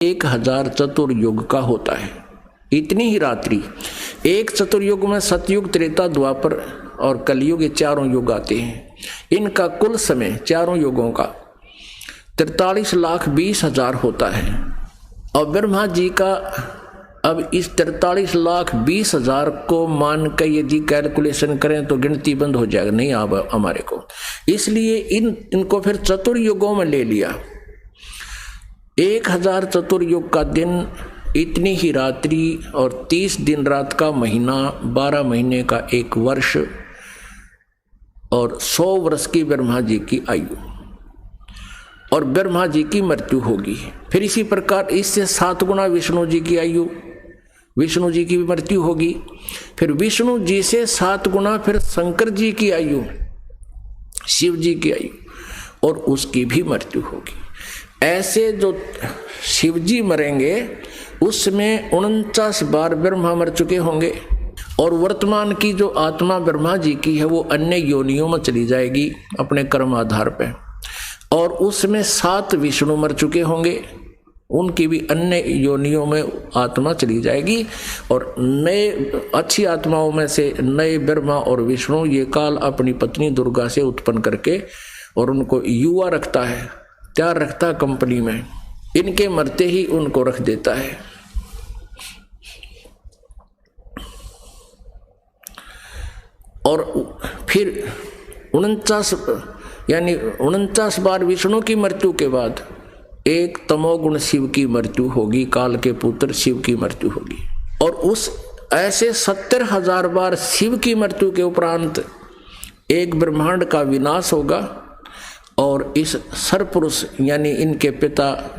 1000 चतुर्युग का होता है। इतनी ही रात्रि। एक चतुर्युग में सतयुग, त्रेता, द्वापर और कलयुग, ये चारों युग आते हैं। इनका कुल समय चारों युगों का 43,20,000 होता है। और ब्रह्मा जी का अब इस 43,20,000 को मान कर यदि कैलकुलेशन करें तो गिनती बंद हो जाएगा, नहीं अब हमारे को। इसलिए इनको फिर चतुर्युगों में ले लिया। 1000 चतुर्युग का दिन, इतनी ही रात्रि और 30 दिन रात का महीना, 12 महीने का एक वर्ष और 100 वर्ष की ब्रह्मा जी की आयु और ब्रह्मा जी की मृत्यु होगी। फिर इसी प्रकार इससे 7 गुना विष्णु जी की आयु, विष्णु जी की भी मृत्यु होगी। फिर विष्णु जी से 7 गुना फिर शंकर जी की आयु, शिव जी की आयु, और उसकी भी मृत्यु होगी। ऐसे जो शिव जी मरेंगे उसमें 49 बार ब्रह्मा मर चुके होंगे। और वर्तमान की जो आत्मा ब्रह्मा जी की है वो अन्य योनियों में चली जाएगी अपने कर्म आधार पे, और उसमें 7 विष्णु मर चुके होंगे, उनकी भी अन्य योनियों में आत्मा चली जाएगी। और नए अच्छी आत्माओं में से नए ब्रह्मा और विष्णु ये काल अपनी पत्नी दुर्गा से उत्पन्न करके और उनको युवा रखता है, तैयार रखता है कंपनी में। इनके मरते ही उनको रख देता है। और फिर 49 बार विष्णु की मृत्यु के बाद एक तमोगुण शिव की मृत्यु होगी, काल के पुत्र शिव की मृत्यु होगी। और उस ऐसे 70,000 बार शिव की मृत्यु के उपरांत एक ब्रह्मांड का विनाश होगा और इस सरपुरुष यानी इनके पिता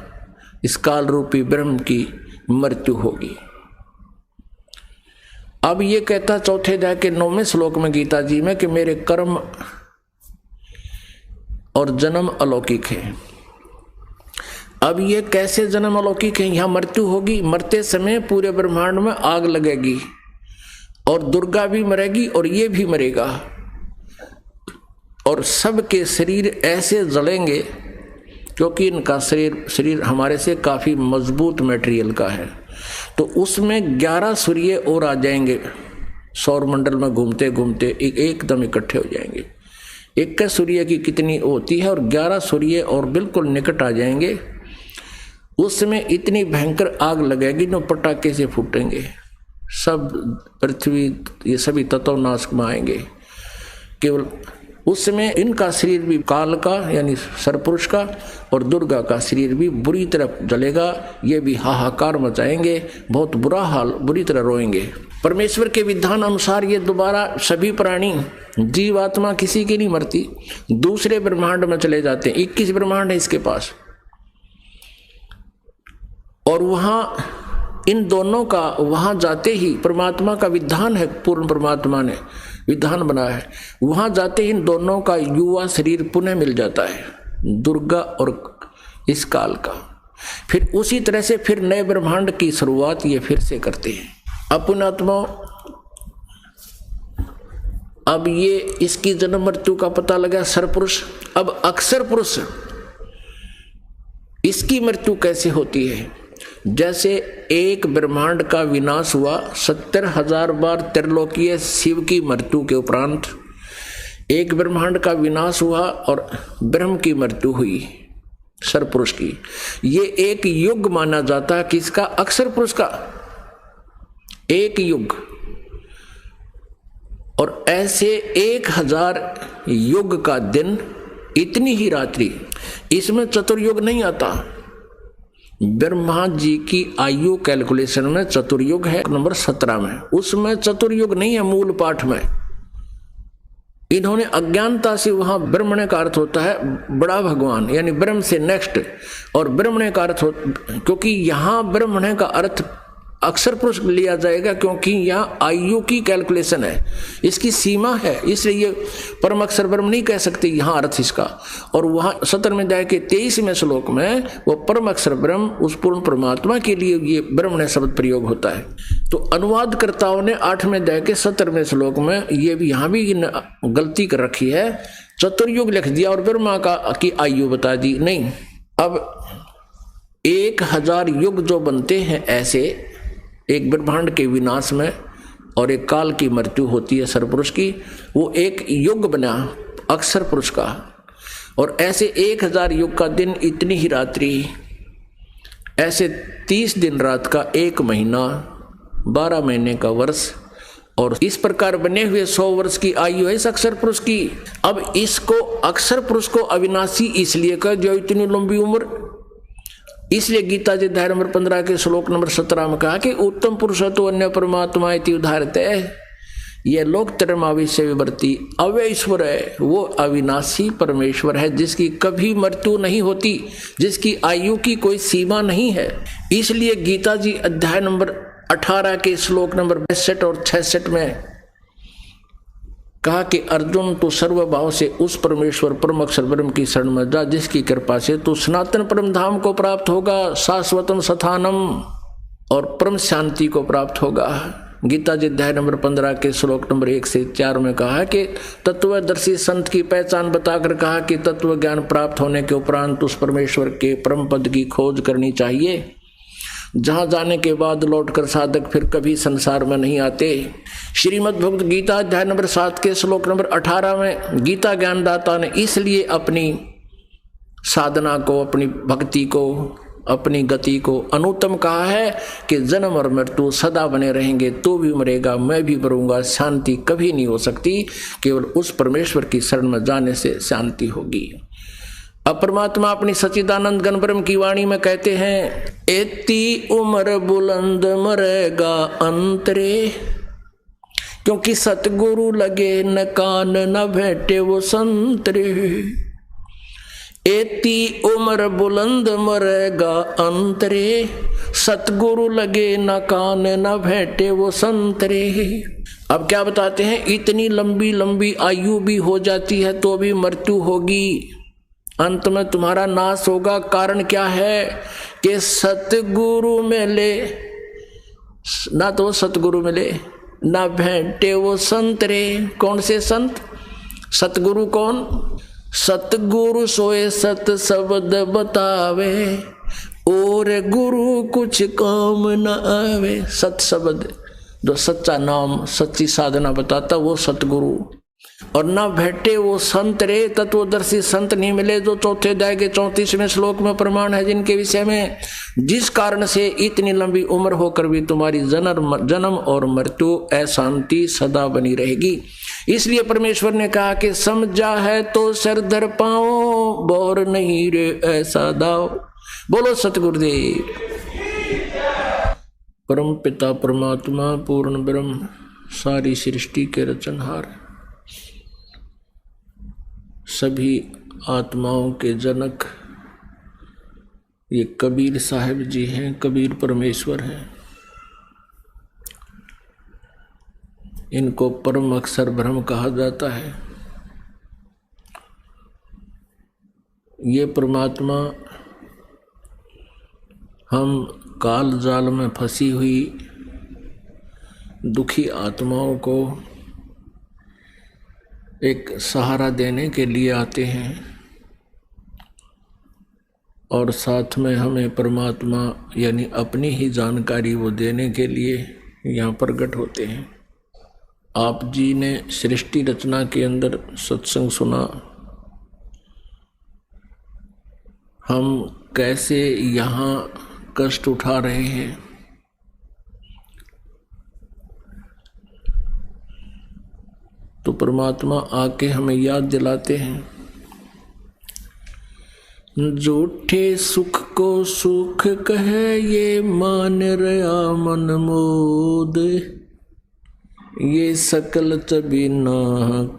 इस काल रूपी ब्रह्म की मृत्यु होगी। अब ये कहता चौथे अध्याय के 9वें श्लोक में गीता जी में कि मेरे कर्म और जन्म अलौकिक है। अब ये कैसे जन्म अलौकिक है? यहां मृत्यु होगी, मरते समय पूरे ब्रह्मांड में आग लगेगी और दुर्गा भी मरेगी और ये भी मरेगा और सबके शरीर ऐसे जलेंगे क्योंकि इनका शरीर हमारे से काफी मजबूत मटेरियल का है। तो उसमें 11 सूर्य और आ जाएंगे, सौरमंडल में घूमते घूमते एकदम इकट्ठे हो जाएंगे। 21 सूर्य की कितनी होती है और 11 सूर्य और बिल्कुल निकट आ जाएंगे। उसमें इतनी भयंकर आग लगेगी न पटाखे से फूटेंगे, सब पृथ्वी ये सभी तत्व नाश में आएंगे। केवल उसमें इनका शरीर भी काल का यानी सरपुरुष का और दुर्गा का शरीर भी बुरी तरह जलेगा। ये भी हाहाकार मचाएंगे, बहुत बुरा हाल, बुरी तरह रोएंगे। परमेश्वर के विधान अनुसार ये दोबारा सभी प्राणी जीवात्मा किसी की नहीं मरती, दूसरे ब्रह्मांड में चले जाते हैं। 21 ब्रह्मांड है इसके पास और वहां इन दोनों का वहां जाते ही परमात्मा का विधान है, पूर्ण परमात्मा ने विधान बनाया है। वहां जाते ही इन दोनों का युवा शरीर पुनः मिल जाता है, दुर्गा और इस काल का। फिर उसी तरह से फिर नए ब्रह्मांड की शुरुआत ये फिर से करते हैं अपने आत्मा। अब ये इसकी जन्म मृत्यु का पता लगा सरपुरुष। अब अक्षर पुरुष इसकी मृत्यु कैसे होती है? जैसे एक ब्रह्मांड का विनाश हुआ 70,000 बार त्रिलोकीय शिव की मृत्यु के उपरांत एक ब्रह्मांड का विनाश हुआ और ब्रह्म की मृत्यु हुई सरपुरुष की। ये एक युग माना जाता है किसका? अक्षर पुरुष का एक युग। और ऐसे 1000 युग का दिन, इतनी ही रात्रि। इसमें चतुर्युग नहीं आता। ब्रह्मा जी की आयु कैलकुलेशन में चतुर्युग है नंबर 17 में, उसमें चतुर्युग नहीं है मूल पाठ में। इन्होंने अज्ञानता से वहां ब्रह्मण्य का अर्थ होता है बड़ा भगवान यानी ब्रह्म से नेक्स्ट, और ब्रह्मण्य का अर्थ क्योंकि यहां ब्रह्मण्य का अर्थ अक्षर पुरुष लिया जाएगा क्योंकि यहाँ आयु की कैलकुलेशन है, इसकी सीमा है, इसलिए ये परम अक्षर ब्रह्म नहीं कह सकते यहाँ अर्थ इसका। और वहाँ 17वें अध्याय के 23वें श्लोक में वो परम अक्षर ब्रह्म उस पूर्ण परमात्मा के लिए ये ब्रह्मण्य शब्द प्रयोग होता है। तो अनुवादकर्ताओं ने 8वें अध्याय के 17वें श्लोक में ये भी यहाँ भी गलती कर रखी है, चतुर्युग लिख दिया और ब्रह्मा की आयु बता दी। नहीं, अब 1000 युग जो बनते हैं ऐसे, एक ब्रह्मांड के विनाश में और एक काल की मृत्यु होती है सरपुरुष की, वो एक युग बना अक्षर पुरुष का। और ऐसे 1000 युग का दिन, इतनी ही रात्रि, ऐसे 30 दिन रात का 1 महीना, 12 महीने का वर्ष, और इस प्रकार बने हुए 100 वर्ष की आयु है इस अक्षर पुरुष की। अब इसको अक्षर पुरुष को अविनाशी इसलिए कह जो इतनी लंबी उम्र, इसलिए गीता जी अध्याय नंबर 15 के श्लोक नंबर 17 में कहा कि उत्तम पुरुष तो अन्य परमात्मा इति उदाहरते है। यह लोक तरमाविश्य विवर्ती अव्ययश्वर है, वो अविनाशी परमेश्वर है जिसकी कभी मृत्यु नहीं होती, जिसकी आयु की कोई सीमा नहीं है। इसलिए गीता जी अध्याय नंबर 18 के श्लोक नंबर 62 और 66 में कहा कि अर्जुन तू सर्वभाव से उस परमेश्वर परम अक्षर ब्रह्म की शरण में जा, जिसकी कृपा से तू सनातन परम धाम को प्राप्त होगा, शाश्वतम स्थानम और परम शांति को प्राप्त होगा। गीता जी अध्याय नंबर 15 के श्लोक नंबर 1 से 4 में कहा कि तत्वदर्शी संत की पहचान बताकर कहा कि तत्व ज्ञान प्राप्त होने के उपरांत उस परमेश्वर के परम पद की खोज करनी चाहिए, जहां जाने के बाद लौटकर साधक फिर कभी संसार में नहीं आते। श्रीमद् भगवद गीता अध्याय नंबर 7 के श्लोक नंबर 18 में गीता ज्ञानदाता ने इसलिए अपनी साधना को, अपनी भक्ति को, अपनी गति को अनुत्तम कहा है कि जन्म और मृत्यु सदा बने रहेंगे, तो भी मरेगा, मैं भी मरूंगा, शांति कभी नहीं हो सकती, केवल उस परमेश्वर की शरण में जाने से शांति होगी। अब परमात्मा अपनी सच्चिदानंद घन ब्रह्म की वाणी में कहते हैं, एती उम्र बुलंद मरेगा अंतरे, क्योंकि सतगुरु लगे न कान न भेटे वो संतरे। एती उम्र बुलंद मरेगा अंतरे, सतगुरु लगे न कान न भेटे वो संतरे। अब क्या बताते हैं, इतनी लंबी लंबी आयु भी हो जाती है तो भी मृत्यु होगी, अंत में तुम्हारा नाश होगा। कारण क्या है कि सतगुरु मिले ना, तो सतगुरु मिले ना भेंटे वो संतरे। कौन से संत? सतगुरु कौन? सतगुरु सोए सत शब्द बतावे, और गुरु कुछ काम न आवे। सत शब्द जो सच्चा नाम, सच्ची साधना बताता, वो सतगुरु। और ना भेटे वो संत रे, तत्वदर्शी संत नहीं मिले, जो चौथे अध्याय के 34वें श्लोक में प्रमाण है, जिनके विषय में जिस कारण से इतनी लंबी उम्र होकर भी तुम्हारी जन्म और मृत्यु अशांति सदा बनी रहेगी। इसलिए परमेश्वर ने कहा कि समझा है तो सर धर पाओ, बोर नहीं रे ऐसा दाओ। बोलो सतगुरुदेव। परम पिता परमात्मा पूर्ण ब्रह्म सारी सृष्टि के रचनहार, सभी आत्माओं के जनक ये कबीर साहिब जी हैं, कबीर परमेश्वर हैं। इनको परम अक्षर ब्रह्म कहा जाता है। ये परमात्मा हम काल जाल में फंसी हुई दुखी आत्माओं को एक सहारा देने के लिए आते हैं, और साथ में हमें परमात्मा यानी अपनी ही जानकारी वो देने के लिए यहाँ प्रकट होते हैं। आप जी ने सृष्टि रचना के अंदर सत्संग सुना, हम कैसे यहाँ कष्ट उठा रहे हैं, तो परमात्मा आके हमें याद दिलाते हैं, झूठे सुख को सुख कहे ये मान रहा मन मोद, ये सकल चबीना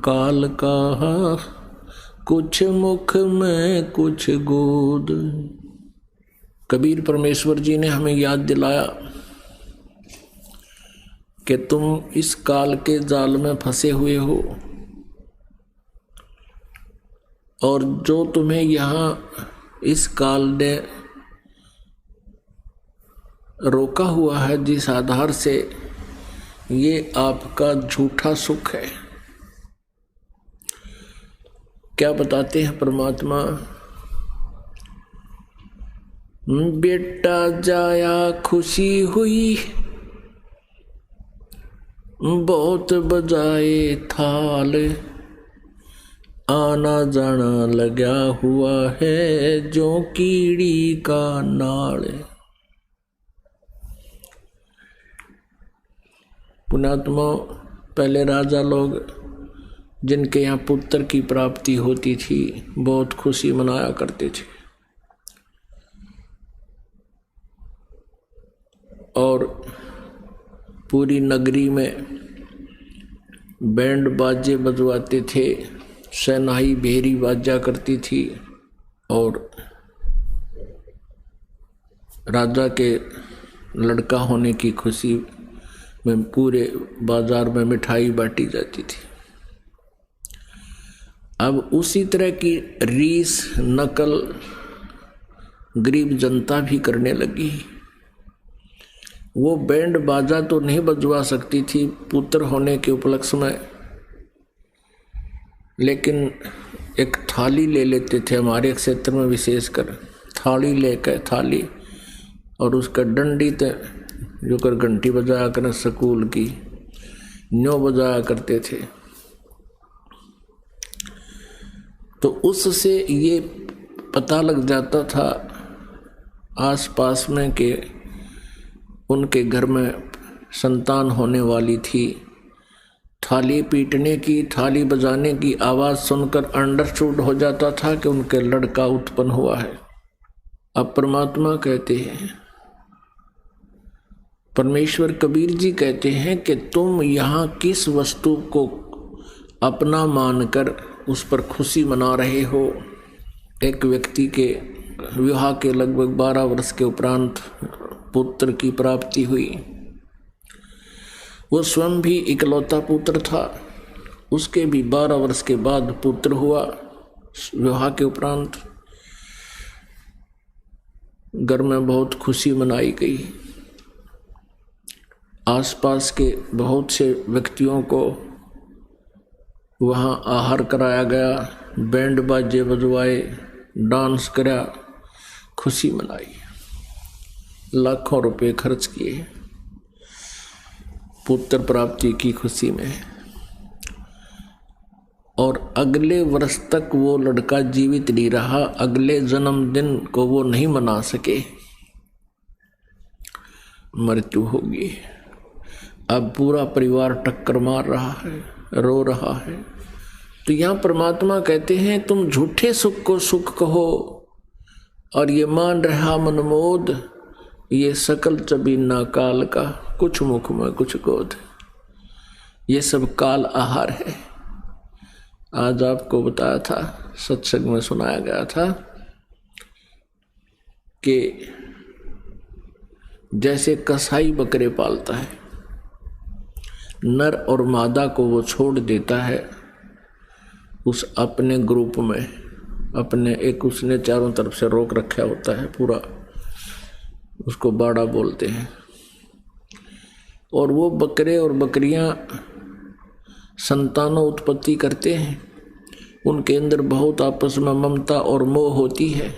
काल का, कुछ मुख में कुछ गोद। कबीर परमेश्वर जी ने हमें याद दिलाया कि तुम इस काल के जाल में फंसे हुए हो, और जो तुम्हें यहाँ इस काल ने रोका हुआ है, जिस आधार से, ये आपका झूठा सुख है। क्या बताते हैं परमात्मा बेटा जाया खुशी हुई, बहुत बजाए थाल, आना जाना लगा हुआ है जो कीड़ी का नाल। पुण्यात्मा, पहले राजा लोग जिनके यहाँ पुत्र की प्राप्ति होती थी बहुत खुशी मनाया करते थे, और पूरी नगरी में बैंड बाजे बजवाते थे, शहनाई भेरी बाजा करती थी, और राजा के लड़का होने की खुशी में पूरे बाजार में मिठाई बांटी जाती थी। अब उसी तरह की रीस नकल गरीब जनता भी करने लगी। वो बैंड बाजा तो नहीं बजवा सकती थी पुत्र होने के उपलक्ष्य में, लेकिन एक थाली ले लेते थे, हमारे क्षेत्र में विशेषकर थाली लेकर, थाली और उसका डंडी जो कर घंटी बजाया कर स्कूल की न्यों बजाया करते थे। तो उससे ये पता लग जाता था आसपास में कि उनके घर में संतान होने वाली थी। थाली पीटने की, थाली बजाने की आवाज़ सुनकर अंडरस्टूड हो जाता था कि उनके लड़का उत्पन्न हुआ है। अब परमात्मा कहते हैं, परमेश्वर कबीर जी कहते हैं कि तुम यहाँ किस वस्तु को अपना मानकर उस पर खुशी मना रहे हो। एक व्यक्ति के विवाह के लगभग 12 वर्ष के उपरांत पुत्र की प्राप्ति हुई। वो स्वयं भी इकलौता पुत्र था, उसके भी 12 वर्ष के बाद पुत्र हुआ। विवाह के उपरांत घर में बहुत खुशी मनाई गई। आसपास के बहुत से व्यक्तियों को वहाँ आहार कराया गया, बैंड बाजे बजवाए, डांस करा, खुशी मनाई, लाखों रुपए खर्च किए पुत्र प्राप्ति की खुशी में। और अगले वर्ष तक वो लड़का जीवित नहीं रहा, अगले जन्मदिन को वो नहीं मना सके, मृत्यु होगी। अब पूरा परिवार टक्कर मार रहा है, रो रहा है। तो यहाँ परमात्मा कहते हैं तुम झूठे सुख को सुख कहो और ये मान रहा मनमोद, ये सकल चबीना काल का, कुछ मुख में कुछ गोद। ये सब काल आहार है। आज आपको बताया था, सत्संग में सुनाया गया था कि जैसे कसाई बकरे पालता है, नर और मादा को वो छोड़ देता है उस अपने ग्रुप में, अपने एक उसने चारों तरफ से रोक रखा होता है पूरा, उसको बाड़ा बोलते हैं। और वो बकरे और बकरियां संतानों उत्पत्ति करते हैं, उनके अंदर बहुत आपस में ममता और मोह होती है,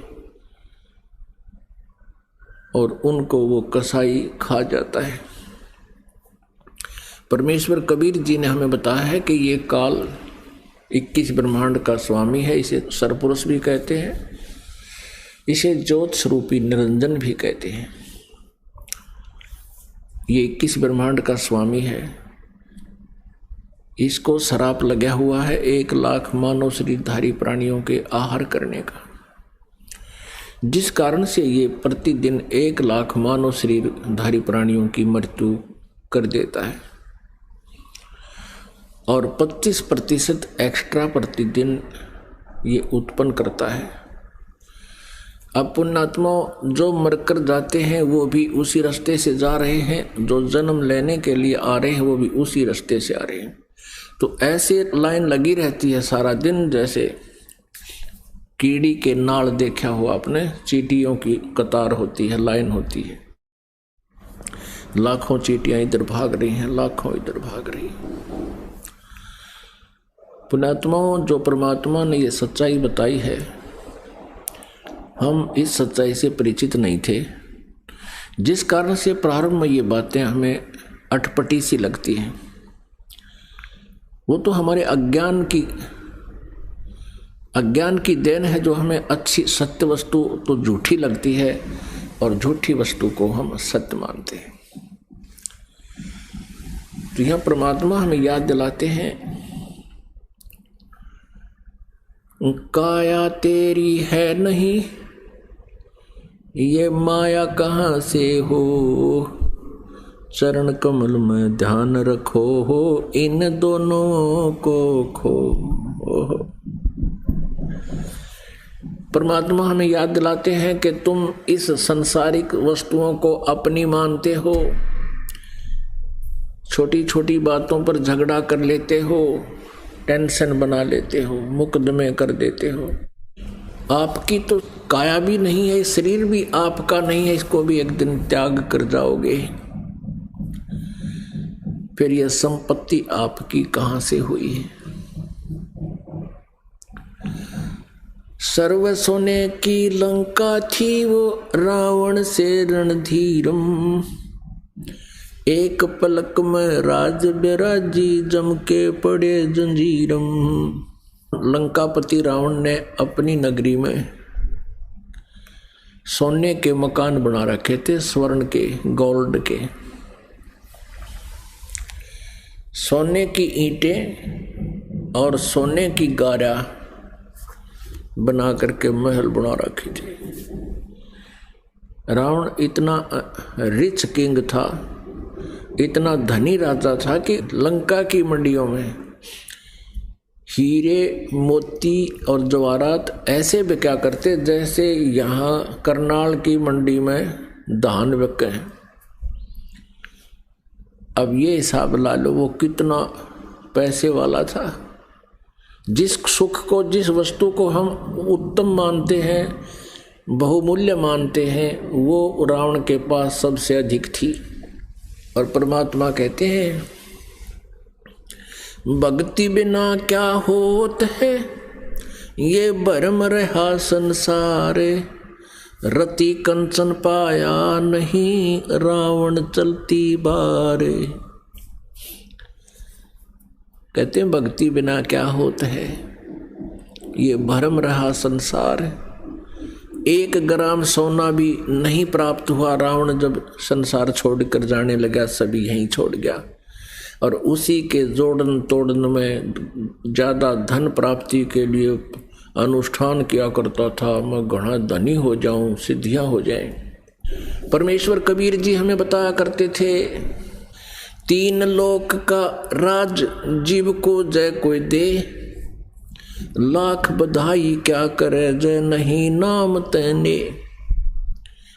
और उनको वो कसाई खा जाता है। परमेश्वर कबीर जी ने हमें बताया है कि ये काल 21 ब्रह्मांड का स्वामी है। इसे सरपुरुष भी कहते हैं, इसे ज्योत स्वरूपी निरंजन भी कहते हैं। ये 21 ब्रह्मांड का स्वामी है। इसको श्राप लगा हुआ है 1 लाख मानव शरीरधारी प्राणियों के आहार करने का, जिस कारण से ये प्रतिदिन 1 लाख मानव शरीरधारी प्राणियों की मृत्यु कर देता है, और 25% एक्स्ट्रा प्रतिदिन ये उत्पन्न करता है। अब पुण्यात्मा जो मरकर जाते हैं वो भी उसी रास्ते से जा रहे हैं, जो जन्म लेने के लिए आ रहे हैं वो भी उसी रास्ते से आ रहे हैं। तो ऐसे लाइन लगी रहती है सारा दिन, जैसे कीड़ी के नाल देखा हुआ आपने, चींटियों की कतार होती है, लाइन होती है, लाखों चींटियां इधर भाग रही हैं, लाखों इधर भाग रही हैं। पुण्यात्माओं, जो परमात्मा ने ये सच्चाई बताई है हम इस सच्चाई से परिचित नहीं थे, जिस कारण से प्रारंभ में ये बातें हमें अटपटी सी लगती हैं। वो तो हमारे अज्ञान की देन है, जो हमें अच्छी सत्य वस्तु तो झूठी लगती है और झूठी वस्तु को हम सत्य मानते हैं। तो यह परमात्मा हमें याद दिलाते हैं, काया तेरी है नहीं, ये माया कहाँ से हो, चरण कमल में ध्यान रखो हो, इन दोनों को खो। परमात्मा हमें याद दिलाते हैं कि तुम इस संसारिक वस्तुओं को अपनी मानते हो, छोटी छोटी बातों पर झगड़ा कर लेते हो, टेंशन बना लेते हो, मुकदमे कर देते हो। आपकी तो काया भी नहीं है, शरीर भी आपका नहीं है, इसको भी एक दिन त्याग कर जाओगे। फिर यह संपत्ति आपकी कहां से हुई है? सर्व सोने की लंका थी वो रावण से रणधीरम, एक पलक में राज बिराजी जम के पड़े जंजीरम। लंकापति रावण ने अपनी नगरी में सोने के मकान बना रखे थे, स्वर्ण के, गोल्ड के। सोने की ईंटें और सोने की गारा बना करके महल बना रखे थे। रावण इतना रिच किंग था, इतना धनी राजा था कि लंका की मंडियों में हीरे, मोती और जवाहरात ऐसे बिका करते जैसे यहाँ करनाल की मंडी में धान बिके हैं। अब ये हिसाब ला लो वो कितना पैसे वाला था। जिस सुख को, जिस वस्तु को हम उत्तम मानते हैं, बहुमूल्य मानते हैं, वो रावण के पास सबसे अधिक थी। और परमात्मा कहते हैं, भक्ति बिना क्या होत है, ये भरम रहा संसार, रति कंचन पाया नहीं, रावण चलती बारे। कहते हैं भक्ति बिना क्या होता है, ये भरम रहा संसार। 1 ग्राम सोना भी नहीं प्राप्त हुआ। रावण जब संसार छोड़कर जाने लगा, सभी यहीं छोड़ गया और उसी के जोड़न तोड़न में ज़्यादा धन प्राप्ति के लिए अनुष्ठान किया करता था। मैं घना धनी हो जाऊं, सिद्धियां हो जाएं। परमेश्वर कबीर जी हमें बताया करते थे, 3 लोक का राज जीव को जय कोई दे, लाख बधाई क्या करे जय नहीं नाम तैने।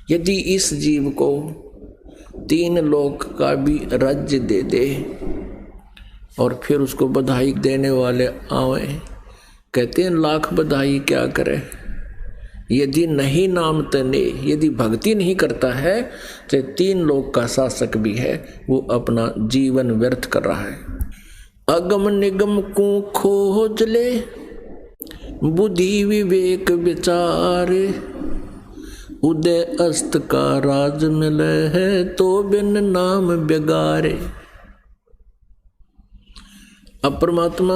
यदि इस जीव को 3 लोक का भी राज्य दे दे और फिर उसको बधाई देने वाले आवे, कहते हैं लाख बधाई क्या करे, यदि नहीं नाम तने, यदि भक्ति नहीं करता है तो 3 लोक का शासक भी है, वो अपना जीवन व्यर्थ कर रहा है। अगम निगम को खोज ले, बुद्धि विवेक विचार, उदय अस्त का राज मिले है, तो बिन नाम बेगारे। अब परमात्मा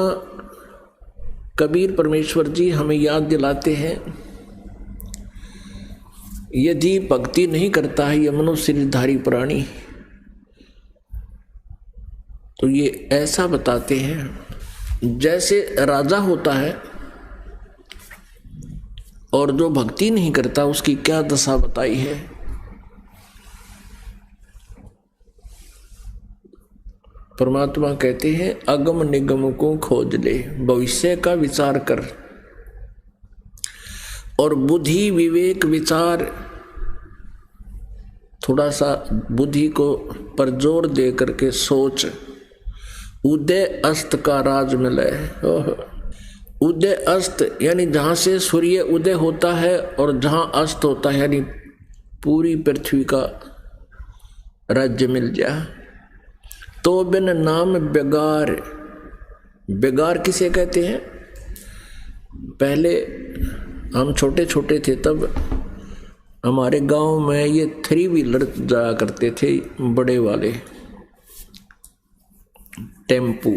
कबीर परमेश्वर जी हमें याद दिलाते हैं, यदि भक्ति नहीं करता है ये मनुष्य शरीरधारी प्राणी, तो ये ऐसा बताते हैं जैसे राजा होता है और जो भक्ति नहीं करता उसकी क्या दशा बताई है। परमात्मा कहते हैं, अगम निगम को खोज ले, भविष्य का विचार कर और बुद्धि विवेक विचार, थोड़ा सा बुद्धि को पर जोर दे करके सोच। उदय अस्त का राज मिले। उदय अस्त यानी जहाँ से सूर्य उदय होता है और जहाँ अस्त होता है, यानी पूरी पृथ्वी का राज्य मिल जाए। तो बिन नाम बेगार, बेगार किसे कहते हैं? पहले हम छोटे छोटे थे तब हमारे गांव में ये 3 व्हीलर जाया करते थे, बड़े वाले टेम्पू,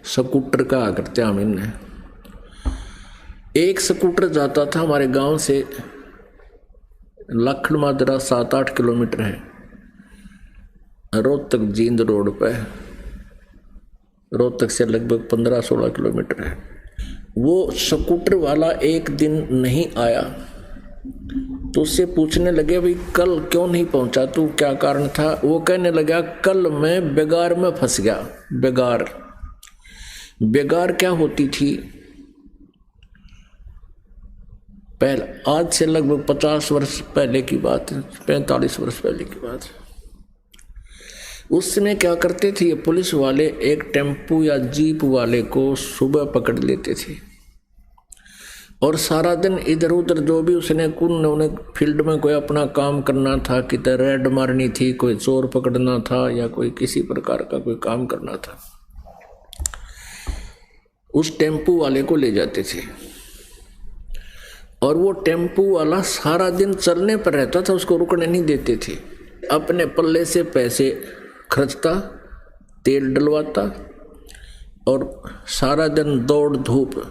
स्कूटर कहा करते हम इन्हें। एक स्कूटर जाता था हमारे गांव से लखन माजरा 7-8 किलोमीटर है, रोहतक जींद रोड पे, रोहतक से लगभग 15-16 किलोमीटर है। वो स्कूटर वाला एक दिन नहीं आया तो उससे पूछने लगे भाई कल क्यों नहीं पहुंचा तू, क्या कारण था? वो कहने लगा कल मैं बेगार में फंस गया। बेगार, बेगार क्या होती थी? पहले, आज से लगभग 50 वर्ष पहले की बात है, 45 वर्ष पहले की बात है। उस समय क्या करते थे ये पुलिस वाले, एक टेम्पू या जीप वाले को सुबह पकड़ लेते थे और सारा दिन इधर उधर जो भी उसने उन्हें फील्ड में कोई अपना काम करना था, किधर रेड मारनी थी, कोई चोर पकड़ना था या कोई किसी प्रकार का कोई काम करना था, उस टेम्पू वाले को ले जाते थे। और वो टेम्पू वाला सारा दिन चलने पर रहता था, उसको रुकने नहीं देते थे। अपने पल्ले से पैसे खर्चता, तेल डलवाता और सारा दिन दौड़ धूप,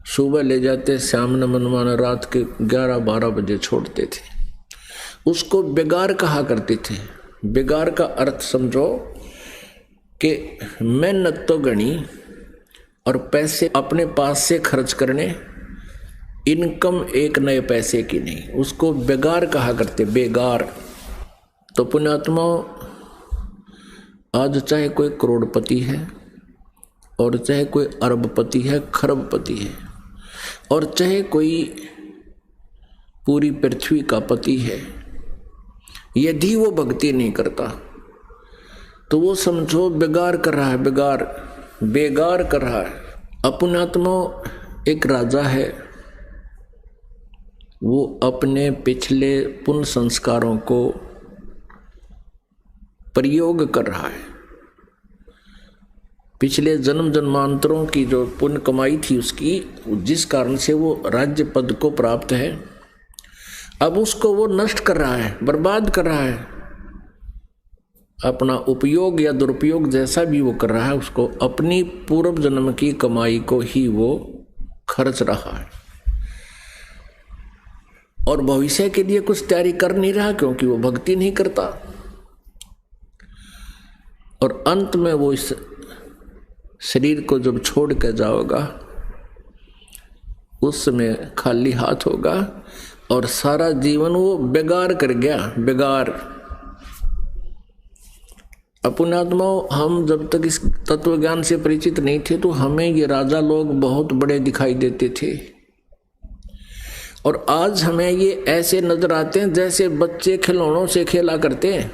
सुबह ले जाते, शाम न मनमाना रात के 11-12 बजे छोड़ते थे। उसको बेगार कहा करते थे। बेगार का अर्थ समझो कि मेहनत तो गणी और पैसे अपने पास से खर्च करने, इनकम एक नए पैसे की नहीं, उसको बेगार कहा करते, बेगार। तो पुण्यात्मा, आज चाहे कोई करोड़पति है और चाहे कोई अरबपति है, खरबपति है, और चाहे कोई पूरी पृथ्वी का पति है, यदि वो भक्ति नहीं करता तो वो समझो बेगार कर रहा है, बेगार, बेगार कर रहा है। अपनात्मा एक राजा है, वो अपने पिछले पुण्य संस्कारों को प्रयोग कर रहा है। पिछले जन्म जन्मांतरों की जो पुण्य कमाई थी उसकी, जिस कारण से वो राज्य पद को प्राप्त है, अब उसको वो नष्ट कर रहा है, बर्बाद कर रहा है। अपना उपयोग या दुरुपयोग जैसा भी वो कर रहा है, उसको अपनी पूर्व जन्म की कमाई को ही वो खर्च रहा है और भविष्य के लिए कुछ तैयारी कर नहीं रहा, क्योंकि वो भक्ति नहीं करता। और अंत में वो इस शरीर को जब छोड़ कर जाओगा, उस समय खाली हाथ होगा और सारा जीवन वो बेगार कर गया, बेगार। अपनात्माओं, हम जब तक इस तत्व ज्ञान से परिचित नहीं थे तो हमें ये राजा लोग बहुत बड़े दिखाई देते थे, और आज हमें ये ऐसे नजर आते हैं जैसे बच्चे खिलौनों से खेला करते हैं।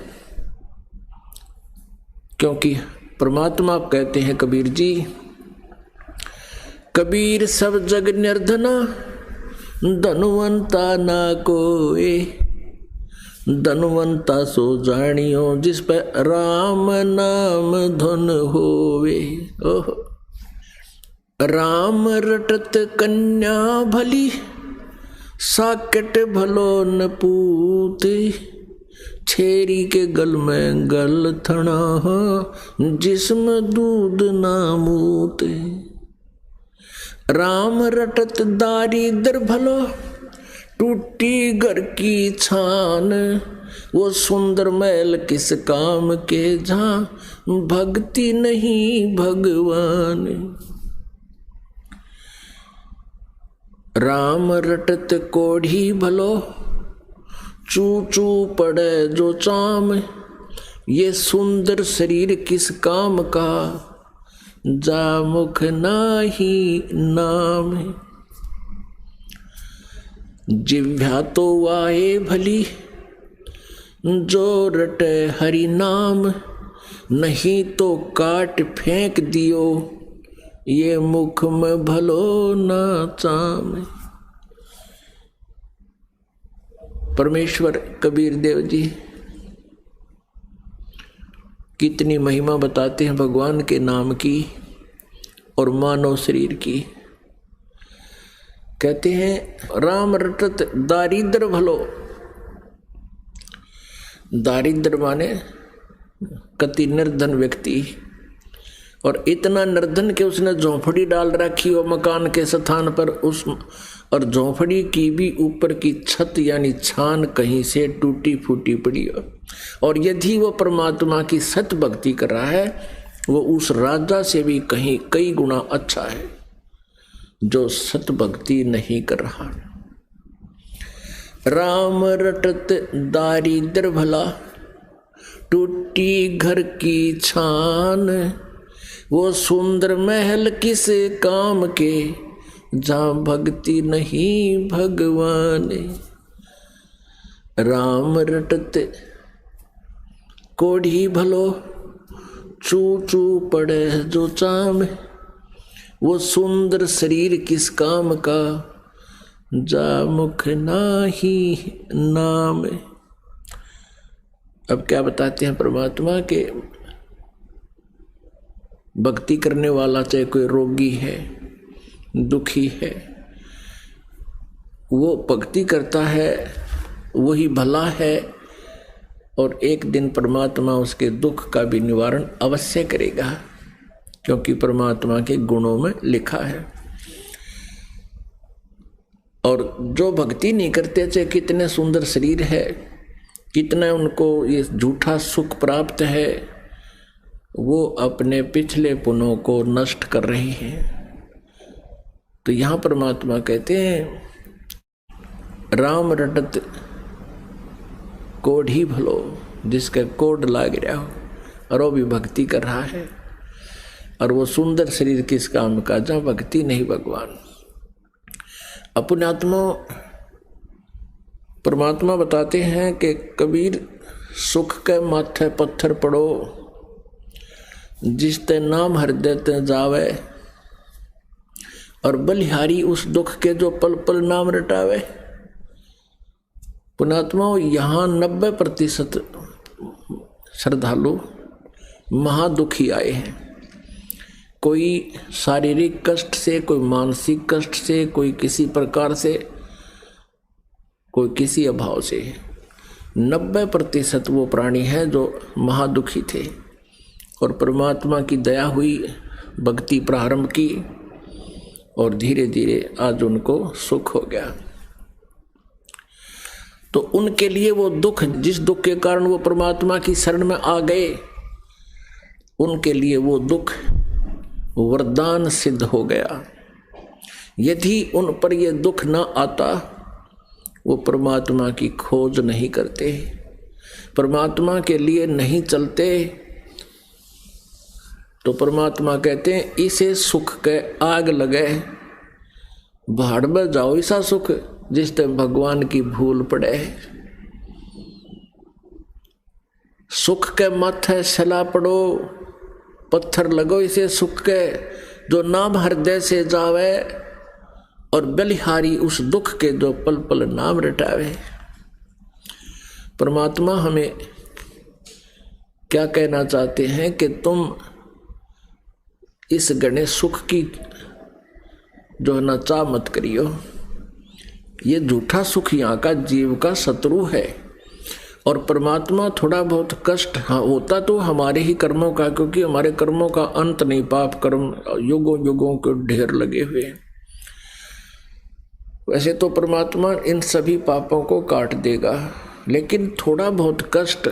क्योंकि परमात्मा कहते हैं, कबीर जी, कबीर सब जग निर्धना, धनवंता ना कोई, धनवंता सो जानियो, जिस पे राम नाम धन होवे। ओह, राम रटत कन्या भली, साकेट भलो न पूते, छेरी के गल में गल थना, जिसमें दूध ना मूते। राम रटत दारिद्र भलो, टूटी घर की छान, वो सुंदर महल किस काम के, जहां भक्ति नहीं भगवान। राम रटत कोढ़ी भलो, चू चू पड़े जो चाम, ये सुंदर शरीर किस काम का, जा मुख नाही नाम। जिह्वा तो वाहे भली, जो रटे हरि नाम, नहीं तो काट फेंक दियो, ये मुख में भलो ना चाम। परमेश्वर कबीर देव जी कितनी महिमा बताते हैं भगवान के नाम की और मानव शरीर की। कहते हैं राम रटत दारिद्र भलो। दारिद्र माने कति निर्धन व्यक्ति, और इतना निर्धन कि उसने झोंपड़ी डाल रखी हो मकान के स्थान पर, उस और झोंपड़ी की भी ऊपर की छत यानी छान कहीं से टूटी फूटी पड़ी हो। और यदि वो परमात्मा की सत भक्ति कर रहा है, वो उस राजा से भी कहीं कई गुना अच्छा है जो सत भक्ति नहीं कर रहा। राम रटत दारिद्र भला, टूटी घर की छान, वो सुंदर महल किस काम के, जहाँ भक्ति नहीं भगवान। राम रटत कोढ़ी भलो, चू चू पड़े जो चाम, वो सुंदर शरीर किस काम का, जा मुख नाही नाम। अब क्या बताते हैं परमात्मा के भक्ति करने वाला चाहे कोई रोगी है, दुखी है, वो भक्ति करता है वही भला है, और एक दिन परमात्मा उसके दुख का भी निवारण अवश्य करेगा, क्योंकि परमात्मा के गुणों में लिखा है। और जो भक्ति नहीं करते, चाहे कितने सुंदर शरीर है, कितना उनको ये झूठा सुख प्राप्त है, वो अपने पिछले पुण्यों को नष्ट कर रहे हैं। तो यहाँ परमात्मा कहते हैं राम रटत कोढ़ी भलो, जिसका कोढ़ लाग रहा हो और वो भी भक्ति कर रहा है, और वो सुंदर शरीर किस काम का, जहाँ भक्ति नहीं भगवान। अपने आत्मा परमात्मा बताते हैं कि कबीर सुख के माथे पत्थर पड़ो, जिस ते नाम हृदय ते जावे, और बलिहारी उस दुख के जो पल पल नाम रटावे। पुणात्मा यहाँ 90% श्रद्धालु महादुखी आए हैं, कोई शारीरिक कष्ट से, कोई मानसिक कष्ट से, कोई किसी प्रकार से, कोई किसी अभाव से। 90% वो प्राणी हैं जो महादुखी थे, और परमात्मा की दया हुई, भक्ति प्रारंभ की, और धीरे धीरे आज उनको सुख हो गया। तो उनके लिए वो दुख, जिस दुख के कारण वो परमात्मा की शरण में आ गए, उनके लिए वो दुख वरदान सिद्ध हो गया। यदि उन पर ये दुख न आता, वो परमात्मा की खोज नहीं करते, परमात्मा के लिए नहीं चलते, तो परमात्मा कहते हैं इसे सुख के आग लगे, भाड़ में जाओ ऐसा सुख जिस टाइम भगवान की भूल पड़े। सुख के माथे सला पड़ो, पत्थर लगो इसे सुख के, जो नाम हृदय से जावे, और बलिहारी उस दुख के जो पल पल नाम रटावे। परमात्मा हमें क्या कहना चाहते हैं कि तुम इस गणेश सुख की जो है ना चाह मत करियो। ये झूठा सुख यहाँ का जीव का शत्रु है, और परमात्मा थोड़ा बहुत कष्ट होता तो हमारे ही कर्मों का, क्योंकि हमारे कर्मों का अंत नहीं, पाप कर्म युगों युगों के ढेर लगे हुए हैं। वैसे तो परमात्मा इन सभी पापों को काट देगा, लेकिन थोड़ा बहुत कष्ट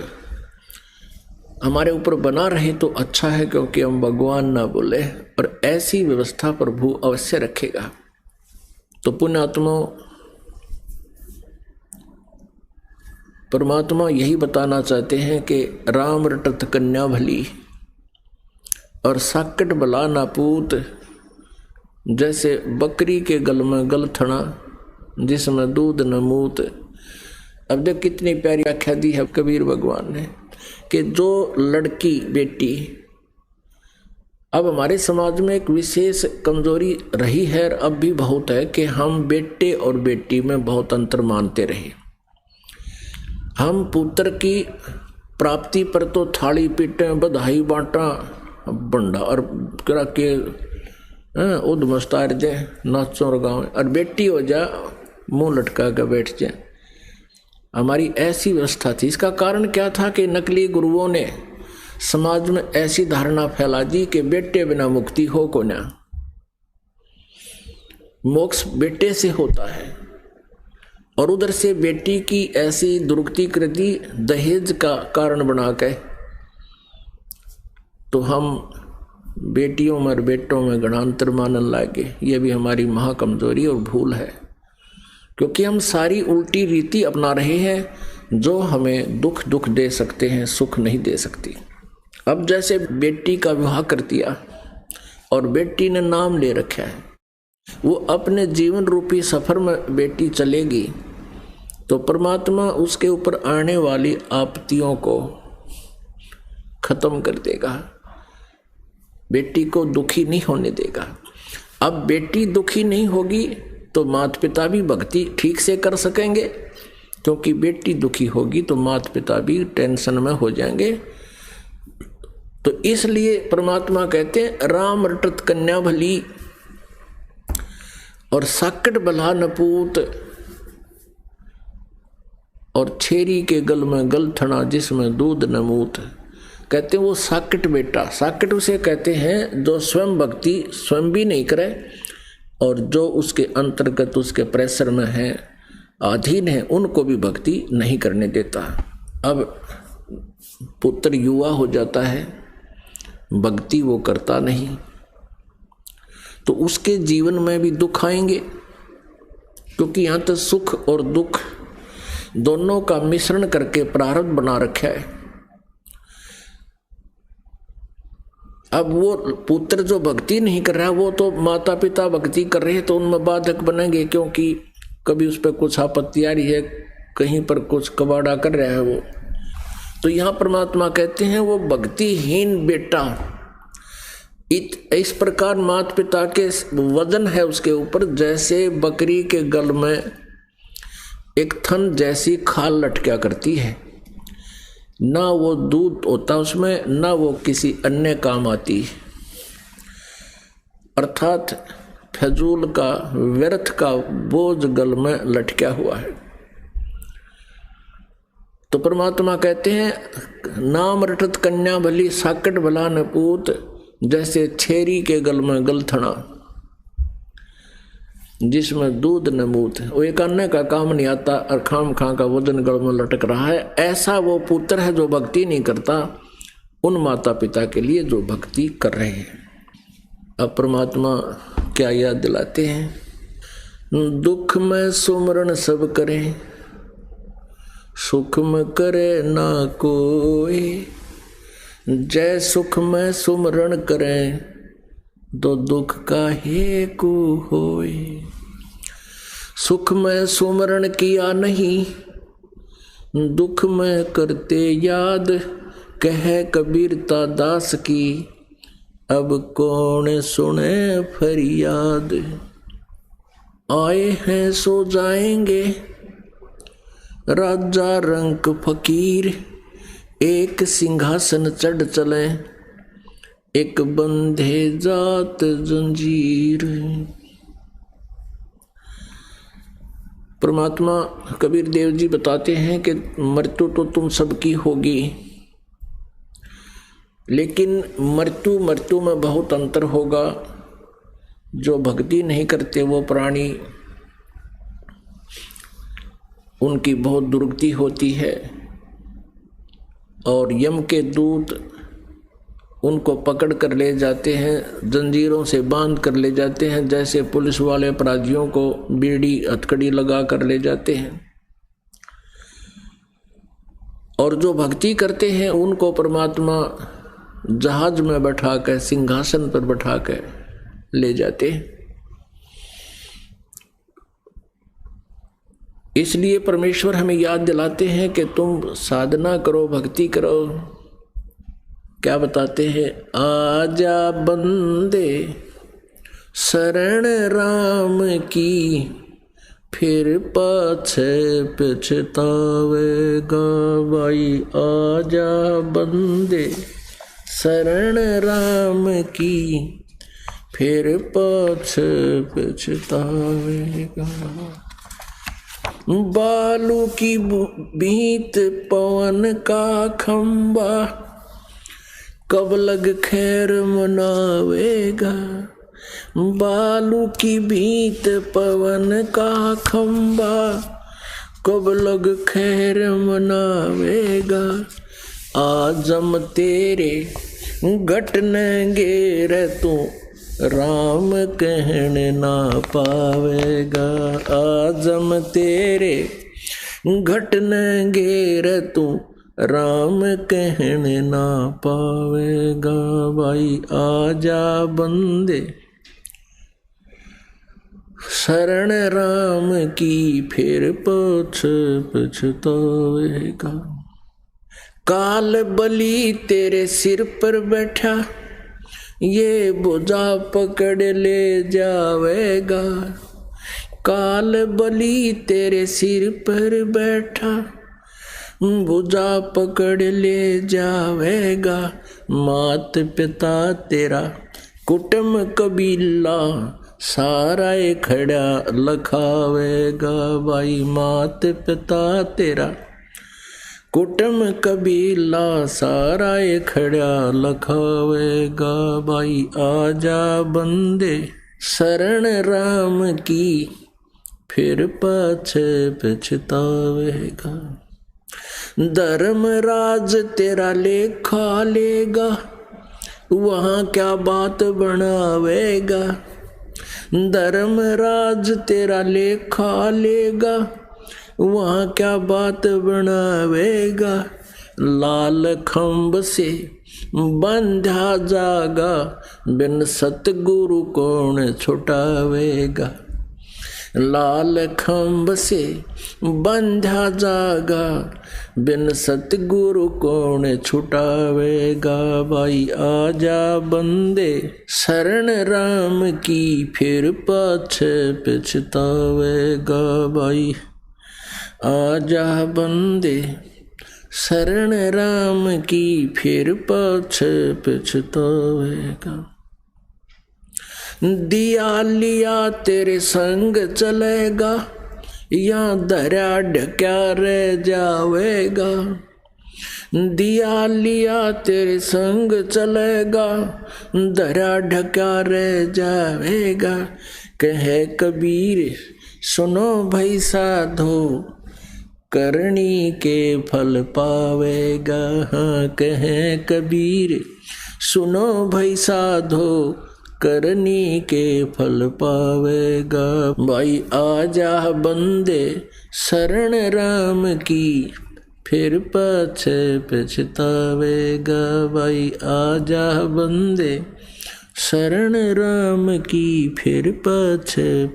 हमारे ऊपर बना रहे तो अच्छा है, क्योंकि हम भगवान ना बोले, और ऐसी व्यवस्था प्रभु अवश्य रखेगा। तो पुण्यात्मा परमात्मा यही बताना चाहते हैं कि राम रटत कन्या भली, और साकट भला ना पूत, जैसे बकरी के गल में गलथना जिसमें दूध न मूत। अब देख कितनी प्यारी व्याख्या दी है कबीर भगवान ने, कि जो लड़की बेटी, अब हमारे समाज में एक विशेष कमजोरी रही है, अब भी बहुत है, कि हम बेटे और बेटी में बहुत अंतर मानते रहे। हम पुत्र की प्राप्ति पर तो थाली पीटे, बधाई बांटा, भंडार करा के उद मस्तार जाए नाचों और गाँव, और बेटी हो जा मुंह लटका कर बैठ जाए। हमारी ऐसी व्यवस्था थी। इसका कारण क्या था कि नकली गुरुओं ने समाज में ऐसी धारणा फैला दी कि बेटे बिना मुक्ति हो को ना, मोक्ष बेटे से होता है। और उधर से बेटी की ऐसी दुर्गति कर दी दहेज का कारण बना के, तो हम बेटियों में और बेटों में गणांतर मानने लगे। ये भी हमारी महाकमजोरी और भूल है, क्योंकि हम सारी उल्टी रीति अपना रहे हैं जो हमें दुख दे सकते हैं, सुख नहीं दे सकती। अब जैसे बेटी का विवाह कर दिया और बेटी ने नाम ले रखा है, वो अपने जीवन रूपी सफर में बेटी चलेगी तो परमात्मा उसके ऊपर आने वाली आपत्तियों को खत्म कर देगा, बेटी को दुखी नहीं होने देगा। अब बेटी दुखी नहीं होगी तो माता पिता भी भक्ति ठीक से कर सकेंगे, क्योंकि बेटी दुखी होगी तो माता पिता भी टेंशन में हो जाएंगे। तो इसलिए परमात्मा कहते हैं राम रटत कन्या भली और साकट भला नपूत, और छेरी के गल में गलथना जिसमें दूध नमूत। कहते हैं वो साकट बेटा, साकट उसे कहते हैं जो स्वयं भक्ति स्वयं भी नहीं करे और जो उसके अंतर्गत उसके प्रेशर में है, अधीन है, उनको भी भक्ति नहीं करने देता। अब पुत्र युवा हो जाता है, भक्ति वो करता नहीं, तो उसके जीवन में भी दुख आएंगे, क्योंकि यहाँ तो सुख और दुख दोनों का मिश्रण करके प्रारब्ध बना रखा है। अब वो पुत्र जो भक्ति नहीं कर रहा, वो तो माता पिता भक्ति कर रहे हैं तो उनमें बाधक बनेंगे, क्योंकि कभी उस पर कुछ आपत्ति आ रही है, कहीं पर कुछ कबाड़ा कर रहा है वो। तो यहाँ परमात्मा कहते हैं वो भक्तिहीन बेटा, इस प्रकार माता पिता के वजन है उसके ऊपर, जैसे बकरी के गल में एक थन जैसी खाल लटका करती है, ना वो दूध होता उसमें, ना वो किसी अन्य काम आती, अर्थात फजूल का व्यर्थ का बोझ गल में लटका हुआ है। तो परमात्मा कहते हैं नाम रटत कन्या भली साकट भला नपूत, जैसे छेरी के गल में गलथना जिसमें दूध नमूत, वो एक अन्य का काम नहीं आता और खाम खा का वजन गल में लटक रहा है, ऐसा वो पुत्र है जो भक्ति नहीं करता उन माता पिता के लिए जो भक्ति कर रहे हैं। अब परमात्मा क्या याद दिलाते हैं, दुख में सुमरण सब करें सुख में करे ना कोई, जय सुख में सुमरण करें तो दुख काहे को होए। सुख में सुमरण किया नहीं दुख में करते याद, कह कबीरता दास की अब कौन सुने फरियाद। आए हैं सो जाएंगे राजा रंक फकीर, एक सिंहासन चढ़ चले एक बंधे जात जंजीर। परमात्मा कबीर देव जी बताते हैं कि मृत्यु तो तुम सबकी होगी, लेकिन मृत्यु में बहुत अंतर होगा। जो भक्ति नहीं करते वो प्राणी, उनकी बहुत दुर्गति होती है और यम के दूत उनको पकड़ कर ले जाते हैं, जंजीरों से बांध कर ले जाते हैं, जैसे पुलिस वाले अपराधियों को बीड़ी हथकड़ी लगा कर ले जाते हैं। और जो भक्ति करते हैं उनको परमात्मा जहाज में बैठा कर सिंहासन पर बैठा कर ले जाते हैं। इसलिए परमेश्वर हमें याद दिलाते हैं कि तुम साधना करो, भक्ति करो। क्या बताते हैं, आजा बंदे शरण राम की, फिर पाछे पछतावेगा भाई। आजा बंदे शरण राम की, फिर पछतावेगा। बालू की बीत पवन का खंबा, कब लग खैर मनावेगा। बालू की बीत पवन का खंबा, कब लग खैर मनावेगा। आजम तेरे घटनेंगे रे तू राम कहने ना पावेगा। आजम तेरे घटनेंगे रे तू राम कहने ना पावेगा। भाई आजा बंदे शरण राम की, फिर पछतावेगा। काल बलि तेरे सिर पर बैठा, ये बोझा पकड़ ले जावेगा। काल बलि तेरे सिर पर बैठा, बोझा पकड़ ले जावेगा। मात पिता तेरा कुटुंब कबीला, सारा खड़ा लखावेगा। भाई मात पिता तेरा कुटुंब कबीला, सारा खड़ा लखावेगा। भाई आजा बंदे शरण राम की, फिर पछतावेगा। धर्मराज तेरा लेखा लेगा, वहाँ क्या बात बनावेगा। धर्मराज तेरा लेखा लेगा, वहाँ क्या बात बनावेगा। लाल खंभ से बंधा जागा, बिन सतगुरु कौन छुटावेगा। लाल खंभ से बंधा जागा, बिन सतगुरु कौन छुटावेगा। भाई आजा बंदे शरण राम की, फिर पछतावेगा। भाई आजा बंदे शरण राम की, फिर पछतावेगा। दिया लिया तेरे संग चलेगा, या दरिया ढक्या रह जावेगा। दिया लिया तेरे संग चलेगा, दरिया ढक्या रह जावेगा। कहे कबीर सुनो भाई साधो, करनी के फल पावेगा। हाँ कहे कबीर सुनो भाई साधो, करनी के फल पावेगा। भाई आजा बंदे शरण राम की, फिर पछतावेगा। भाई आजा बंदे शरण राम की, फिर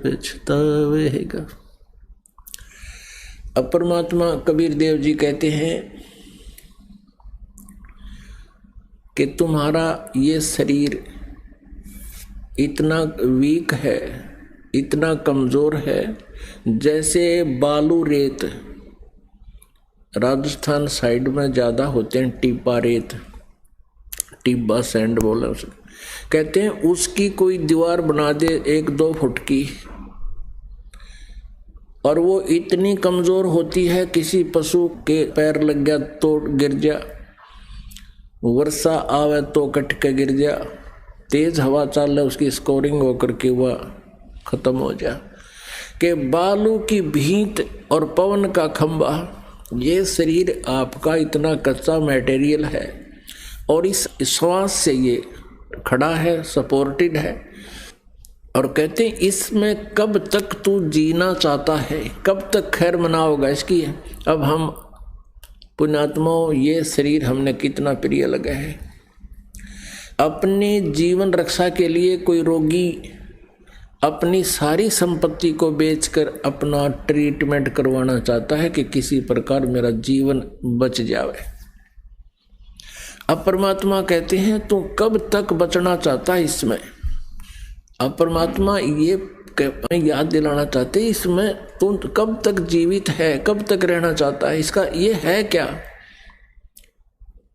पछतावेगा। अब परमात्मा कबीर देव जी कहते हैं कि तुम्हारा ये शरीर इतना वीक है, इतना कमज़ोर है, जैसे बालू रेत राजस्थान साइड में ज़्यादा होते हैं, टिब्बा रेत, टिब्बा सैंड बोला उसे कहते हैं। उसकी कोई दीवार बना दे 1-2 फुट की, और वो इतनी कमज़ोर होती है, किसी पशु के पैर लग गया तो गिर जा, वर्षा आवे तो कट के गिर जा, तेज हवा चले उसकी स्कोरिंग होकर के वह खत्म हो जा। कि बालू की भींत और पवन का खंबा, ये शरीर आपका इतना कच्चा मटेरियल है, और इस श्वास से ये खड़ा है, सपोर्टेड है। और कहते हैं इसमें कब तक तू जीना चाहता है, कब तक खैर मनाओगा इसकी। अब हम पुण्यात्माओं, ये शरीर हमने कितना प्रिय लगा है। अपने जीवन रक्षा के लिए कोई रोगी अपनी सारी संपत्ति को बेचकर अपना ट्रीटमेंट करवाना चाहता है कि किसी प्रकार मेरा जीवन बच जाए। अब परमात्मा कहते हैं तू कब तक बचना चाहता है इसमें। अब परमात्मा ये याद दिलाना चाहते हैं इसमें तू कब तक जीवित है, कब तक रहना चाहता है, इसका ये है क्या।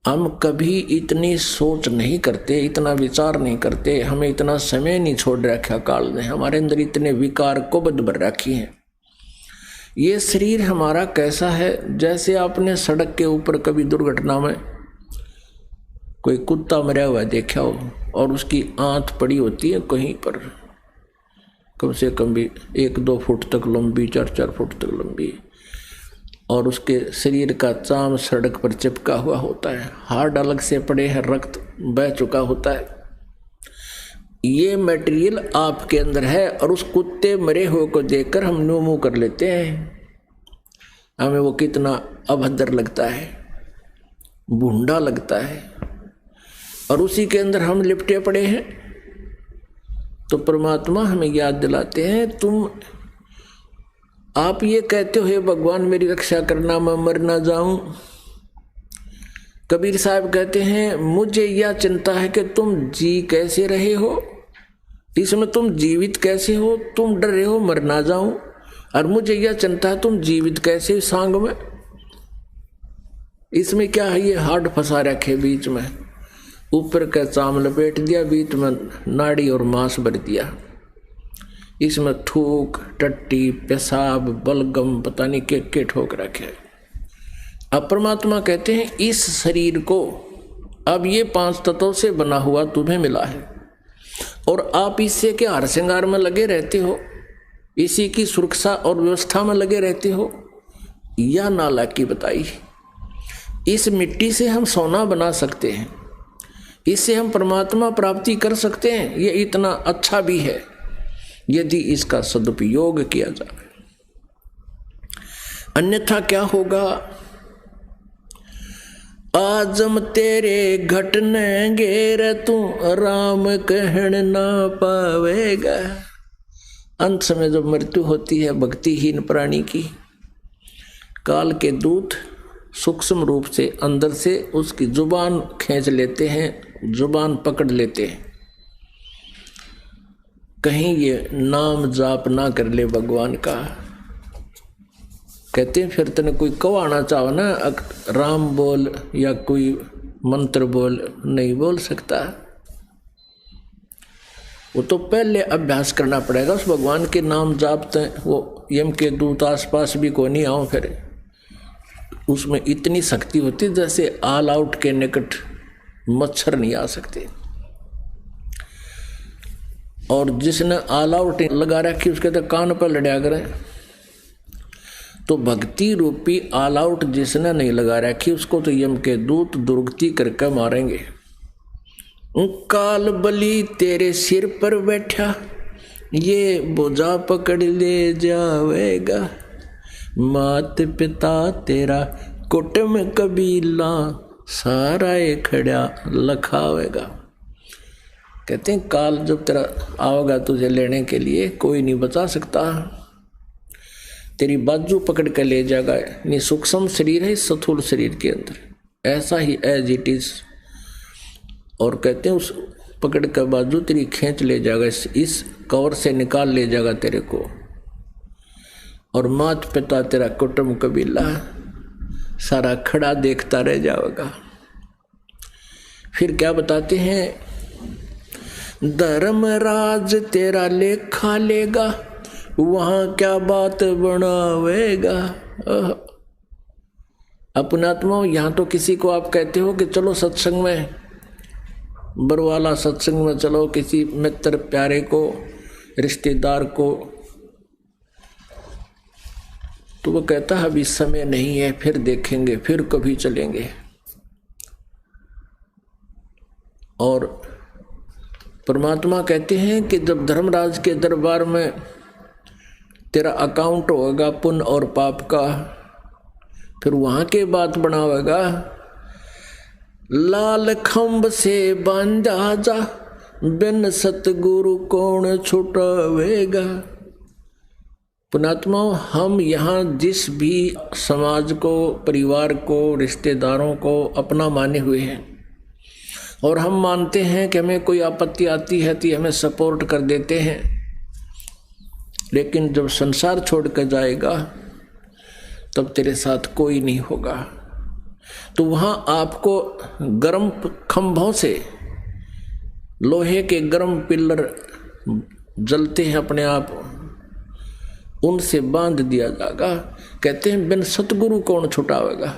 हम कभी इतनी सोच नहीं करते, इतना विचार नहीं करते, हमें इतना समय नहीं छोड़ रखा काल ने, हमारे अंदर इतने विकार को बद भर रखी हैं। ये शरीर हमारा कैसा है, जैसे आपने सड़क के ऊपर कभी दुर्घटना में कोई कुत्ता मरा हुआ देखा हो और उसकी आंत पड़ी होती है कहीं पर, कम से कम भी 1-2 फुट तक लंबी, 4-4 फुट तक लंबी, और उसके शरीर का चाम सड़क पर चिपका हुआ होता है, हार्ड अलग से पड़े हैं, रक्त बह चुका होता है। ये मटेरियल आपके अंदर है और उस कुत्ते मरे हुए को देखकर हम न्यू मुँह कर लेते हैं। हमें वो कितना अभद्र लगता है, भूंडा लगता है, और उसी के अंदर हम लिपटे पड़े हैं। तो परमात्मा हमें याद दिलाते हैं, आप ये कहते हो हे भगवान मेरी रक्षा करना, मैं मर ना जाऊं। कबीर साहब कहते हैं मुझे यह चिंता है कि तुम जी कैसे रहे हो, इसमें तुम जीवित कैसे हो, तुम डर रहे हो मर ना जाऊं, और मुझे यह चिंता है तुम जीवित कैसे सांग में। इसमें क्या है, ये हार्ड फंसा रखे बीच में, ऊपर का चाम लपेट दिया, बीच में नाड़ी और मांस भर दिया, इसमें थूक, टट्टी, पेशाब, बलगम, पता नहीं के ठोक रखे। अब परमात्मा कहते हैं इस शरीर को अब ये 5 तत्वों से बना हुआ तुम्हें मिला है, और आप इससे के हार श्रृंगार में लगे रहते हो, इसी की सुरक्षा और व्यवस्था में लगे रहते हो। या नाला की बताई, इस मिट्टी से हम सोना बना सकते हैं, इससे हम परमात्मा प्राप्ति कर सकते हैं। ये इतना अच्छा भी है यदि इसका सदुपयोग किया जाए, अन्यथा क्या होगा। आजम तेरे घटने घेर तू राम कहन ना पावेगा। अंत समय जब मृत्यु होती है भक्तिहीन प्राणी की, काल के दूत सूक्ष्म रूप से अंदर से उसकी जुबान खींच लेते हैं, जुबान पकड़ लेते हैं, कहीं ये नाम जाप ना कर ले भगवान का। कहते हैं फिर तने कोई कवाना चाहो ना, राम बोल या कोई मंत्र बोल, नहीं बोल सकता। वो तो पहले अभ्यास करना पड़ेगा उस भगवान के नाम जापते। वो यम के दूत आसपास भी को नहीं आओ, फिर उसमें इतनी शक्ति होती जैसे ऑल आउट के निकट मच्छर नहीं आ सकते। और जिसने ऑल आउट लगा रखी उसके तो कान पर लड़ा करें। तो भक्ति रूपी ऑल आउट जिसने नहीं लगा रखी उसको तो यम के दूत दुर्गति करके मारेंगे। काल बली तेरे सिर पर बैठा, ये बोझा पकड़ ले जावेगा। मात पिता तेरा कुटुंब कबीला, सारा ये खड़ा लखावेगा। कहते हैं काल जब तेरा आओगा तुझे लेने के लिए कोई नहीं बचा सकता, तेरी बाजू पकड़ कर ले जाएगा। नहीं सूक्ष्म शरीर है इस स्थूल शरीर के अंदर, ऐसा ही एज इट इज। और कहते हैं उस पकड़ कर बाजू तेरी खींच ले जाएगा, इस कवर से निकाल ले जाएगा तेरे को। और मात पिता तेरा कुटुंब कबीला सारा खड़ा देखता रह जाएगा। फिर क्या बताते हैं, धर्मराज तेरा लेखा लेगा, वहां क्या बात बनावेगा। अपनात्मा यहाँ तो किसी को आप कहते हो कि चलो सत्संग में, बरवाला सत्संग में चलो, किसी मित्र प्यारे को, रिश्तेदार को, तो वो कहता है अभी समय नहीं है, फिर देखेंगे, फिर कभी चलेंगे। और परमात्मा कहते हैं कि जब धर्मराज के दरबार में तेरा अकाउंट होगा पुण्य और पाप का, फिर वहां के बात बनावेगा। लाल खंभ से बांधा जा, बिन सतगुरु कौन छुटावेगा। पुणात्मा, हम यहाँ जिस भी समाज को, परिवार को, रिश्तेदारों को अपना माने हुए हैं, और हम मानते हैं कि हमें कोई आपत्ति आती है तो हमें सपोर्ट कर देते हैं, लेकिन जब संसार छोड़ कर जाएगा तब तेरे साथ कोई नहीं होगा। तो वहां आपको गर्म खंभों से, लोहे के गर्म पिलर जलते हैं अपने आप, उनसे बांध दिया जाएगा। कहते हैं बिन सतगुरु कौन छुटावेगा।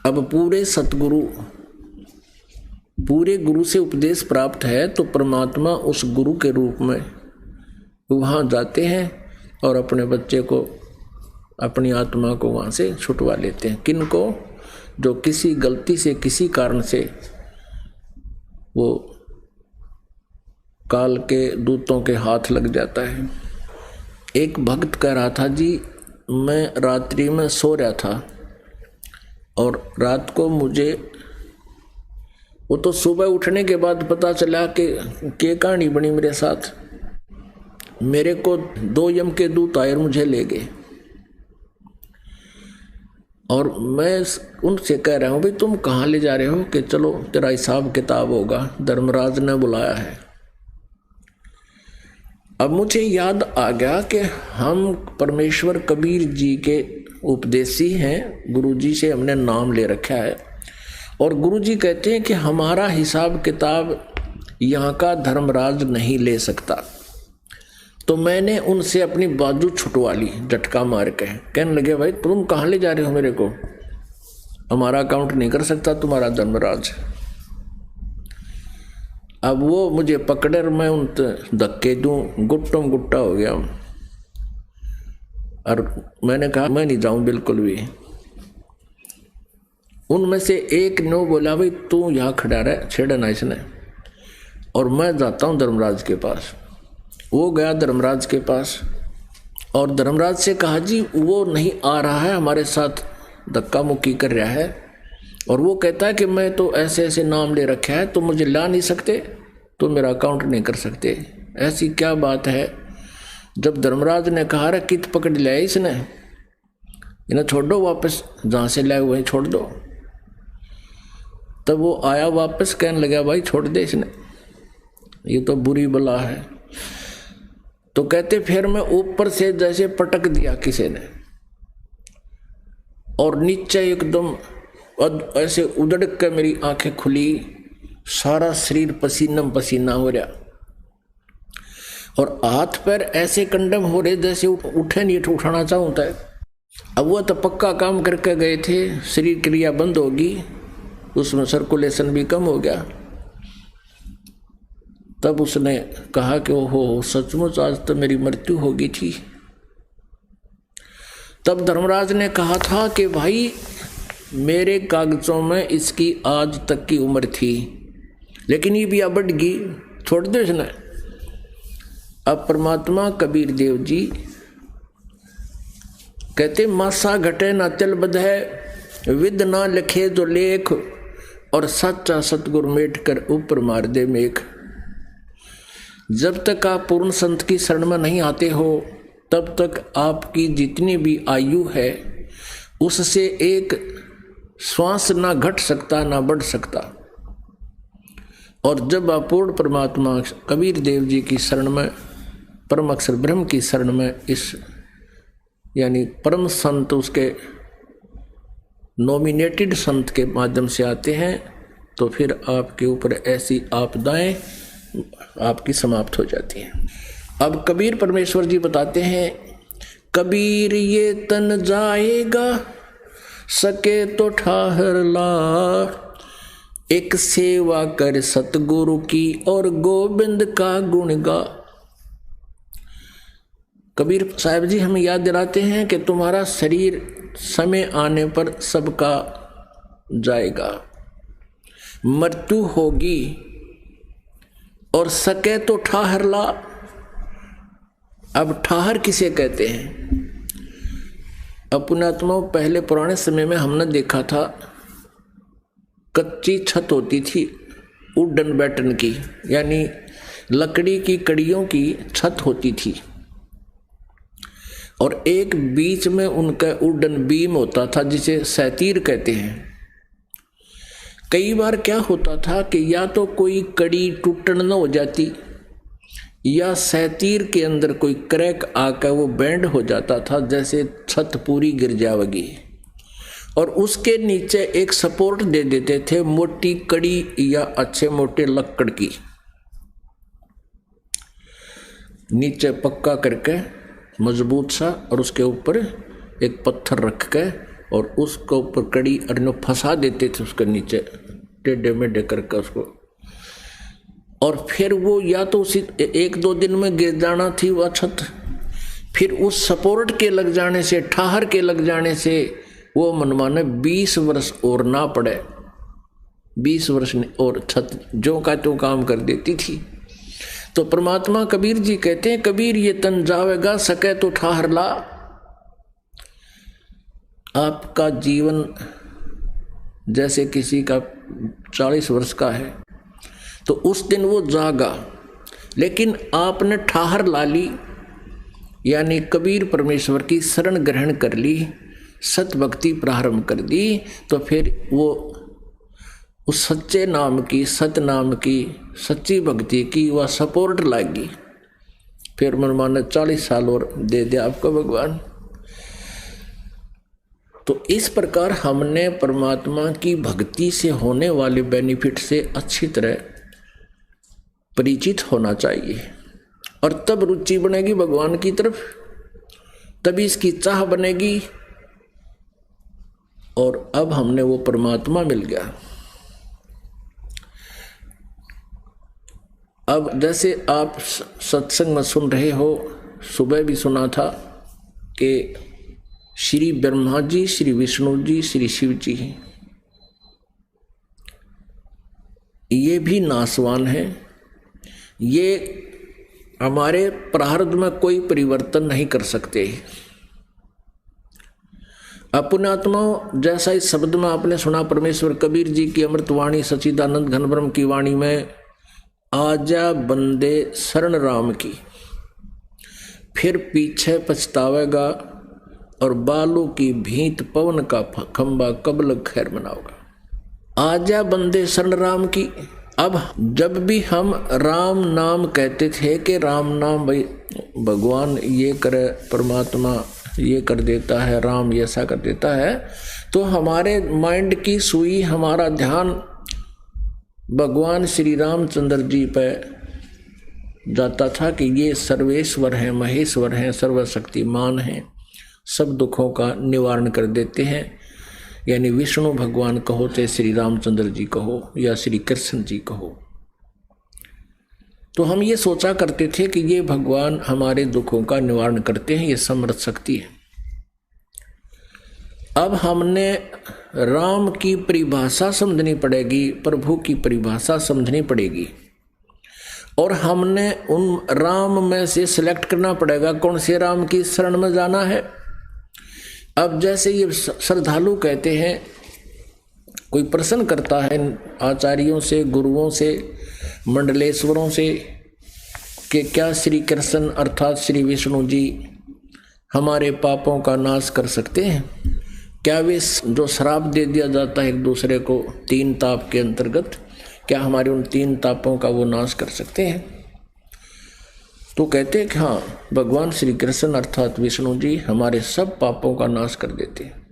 अब पूरे गुरु से उपदेश प्राप्त है तो परमात्मा उस गुरु के रूप में वहां जाते हैं और अपने बच्चे को, अपनी आत्मा को वहां से छुटवा लेते हैं। किनको? जो किसी गलती से, किसी कारण से वो काल के दूतों के हाथ लग जाता है। एक भक्त कह रहा था, जी मैं रात्रि में सो रहा था और रात को मुझे, वो तो सुबह उठने के बाद पता चला कि कहानी बनी मेरे साथ। मेरे को 2 यम के दूत आए और मुझे ले गए और मैं उनसे कह रहा हूं भाई तुम कहाँ ले जा रहे हो? कि चलो तेरा हिसाब किताब होगा, धर्मराज ने बुलाया है। अब मुझे याद आ गया कि हम परमेश्वर कबीर जी के उपदेशी हैं, गुरु जी से हमने नाम ले रखा है और गुरु जी कहते हैं कि हमारा हिसाब किताब यहाँ का धर्मराज नहीं ले सकता। तो मैंने उनसे अपनी बाजू छुटवा ली झटका मार के। कहने लगे भाई तुम कहाँ ले जा रहे हो मेरे को? हमारा अकाउंट नहीं कर सकता तुम्हारा धर्मराज। अब वो मुझे पकड़े और मैं उन धक्के दूं, गुट्टम गुट्टा हो गया और मैंने कहा मैं नहीं जाऊं बिल्कुल भी। उनमें से एक ने बोला भाई तू यहाँ खड़ा रह, छेड़ना इसने, और मैं जाता हूँ धर्मराज के पास। वो गया धर्मराज के पास और धर्मराज से कहा जी वो नहीं आ रहा है, हमारे साथ धक्का मुक्की कर रहा है और वो कहता है कि मैं तो ऐसे ऐसे नाम ले रखा है, तो मुझे ला नहीं सकते, तो मेरा अकाउंट नहीं कर सकते। ऐसी क्या बात है? जब धर्मराज ने कहा रे कित पकड़ लिया इसने, इन्हें छोड़ दो वापस, जहाँ से लाए वहीं छोड़ दो। तब वो आया वापस, कहने लगा भाई छोड़ दे इसने, ये तो बुरी बला है। तो कहते फिर मैं ऊपर से जैसे पटक दिया किसी ने और नीचे एकदम ऐसे उधड़ के मेरी आंखें खुली, सारा शरीर पसीना पसीना हो रहा और हाथ पैर ऐसे कंडम हो रहे जैसे उठे नहीं उठाना चाहता है। अब वो तो पक्का काम करके गए थे, शरीर क्रिया बंद होगी, उसमें सर्कुलेशन भी कम हो गया। तब उसने कहा कि ओहो सचमुच आज तो मेरी मृत्यु हो गई थी। तब धर्मराज ने कहा था कि भाई मेरे कागजों में इसकी आज तक की उम्र थी, लेकिन ये भी अब बढ़ गई, छोड़ दो इसने। अब परमात्मा कबीर देव जी कहते मासा घटे ना तिल बधे, विद ना लिखे जो लेख, और सच्चा सतगुरु मेट कर ऊपर मार दे मेघ। जब तक आप पूर्ण संत की शरण में नहीं आते हो तब तक आपकी जितनी भी आयु है उससे एक श्वास ना घट सकता ना बढ़ सकता। और जब आप पूर्ण परमात्मा कबीर देव जी की शरण में, परम अक्षर ब्रह्म की शरण में, इस यानी परम संत उसके नॉमिनेटेड संत के माध्यम से आते हैं तो फिर आपके ऊपर ऐसी आपदाएं आपकी समाप्त हो जाती हैं। अब कबीर परमेश्वर जी बताते हैं, कबीर ये तन जाएगा सके तो ठाहर ला, एक सेवा कर सतगुरु की और गोविंद का गुण गा। कबीर साहब जी हमें याद दिलाते हैं कि तुम्हारा शरीर समय आने पर सबका जाएगा, मृत्यु होगी, और सके तो ठाहर ला। अब ठाहर किसे कहते हैं? अपनात्मा पहले पुराने समय में हमने देखा था कच्ची छत होती थी वुडन बैटन की, यानी लकड़ी की कड़ियों की छत होती थी और एक बीच में उनका वुडन बीम होता था जिसे सैतीर कहते हैं। कई बार क्या होता था कि या तो कोई कड़ी टूटन न हो जाती या सैतीर के अंदर कोई क्रैक आकर वो बैंड हो जाता था, जैसे छत पूरी गिर जाएगी। और उसके नीचे एक सपोर्ट दे देते थे, मोटी कड़ी या अच्छे मोटे लकड़ की, नीचे पक्का करके मजबूत सा, और उसके ऊपर एक पत्थर रख के और उसके ऊपर कड़ी अरनो फंसा देते थे उसके नीचे टेढ़े मेढ़े करके उसको। और फिर वो या तो उसी 1-2 दिन में गिर जाना थी वह छत, फिर उस सपोर्ट के लग जाने से, ठहर के लग जाने से वो मनमाने 20 वर्ष और ना पड़े, 20 वर्ष और छत जो का त्यों काम कर देती थी। तो परमात्मा कबीर जी कहते हैं, कबीर ये तन जावेगा सके तो ठहर ला। आपका जीवन जैसे किसी का 40 वर्ष का है तो उस दिन वो जागा, लेकिन आपने ठहर ला ली, यानी कबीर परमेश्वर की शरण ग्रहण कर ली, सत भक्ति प्रारंभ कर दी, तो फिर वो उस सच्चे नाम की, सत नाम की, सच्ची भक्ति की वह सपोर्ट लाएगी। फिर मन माने 40 साल और दे दे आपको भगवान। तो इस प्रकार हमने परमात्मा की भक्ति से होने वाले बेनिफिट से अच्छी तरह परिचित होना चाहिए, और तब रुचि बनेगी भगवान की तरफ, तभी इसकी चाह बनेगी। और अब हमने वो परमात्मा मिल गया। अब जैसे आप सत्संग में सुन रहे हो, सुबह भी सुना था कि श्री ब्रह्मा जी, श्री विष्णु जी, श्री शिव जी ये भी नासवान है, ये हमारे प्रारब्ध में कोई परिवर्तन नहीं कर सकते। अपनात्मा जैसा इस शब्द में आपने सुना, परमेश्वर कबीर जी की अमृतवाणी सच्चिदानंद घन ब्रह्म की वाणी में, आजा बंदे शरण राम की, फिर पीछे पछतावेगा और बालों की भींत पवन का खंबा कबल खैर बनाओगा। आजा बंदे शरण राम की। अब जब भी हम राम नाम कहते थे कि राम नाम भाई भगवान ये करे, परमात्मा ये कर देता है, राम ये ऐसा कर देता है, तो हमारे माइंड की सुई, हमारा ध्यान भगवान श्री रामचंद्र जी पे जाता था कि ये सर्वेश्वर हैं, महेश्वर हैं, सर्वशक्तिमान हैं, सब दुखों का निवारण कर देते हैं। यानी विष्णु भगवान कहो, चाहे श्री रामचंद्र जी कहो या श्री कृष्ण जी कहो। तो हम ये सोचा करते थे कि ये भगवान हमारे दुखों का निवारण करते हैं, ये समर्थ शक्ति है। अब हमने राम की परिभाषा समझनी पड़ेगी, प्रभु की परिभाषा समझनी पड़ेगी, और हमने उन राम में से सिलेक्ट करना पड़ेगा कौन से राम की शरण में जाना है। अब जैसे ये श्रद्धालु कहते हैं, कोई प्रश्न करता है आचार्यों से, गुरुओं से, मंडलेश्वरों से कि क्या श्री कृष्ण अर्थात श्री विष्णु जी हमारे पापों का नाश कर सकते हैं? क्या वे जो श्राप दे दिया जाता है एक दूसरे को 3 ताप के अंतर्गत, क्या हमारे उन 3 तापों का वो नाश कर सकते हैं? तो कहते हैं कि हाँ, भगवान श्री कृष्ण अर्थात विष्णु जी हमारे सब पापों का नाश कर देते हैं।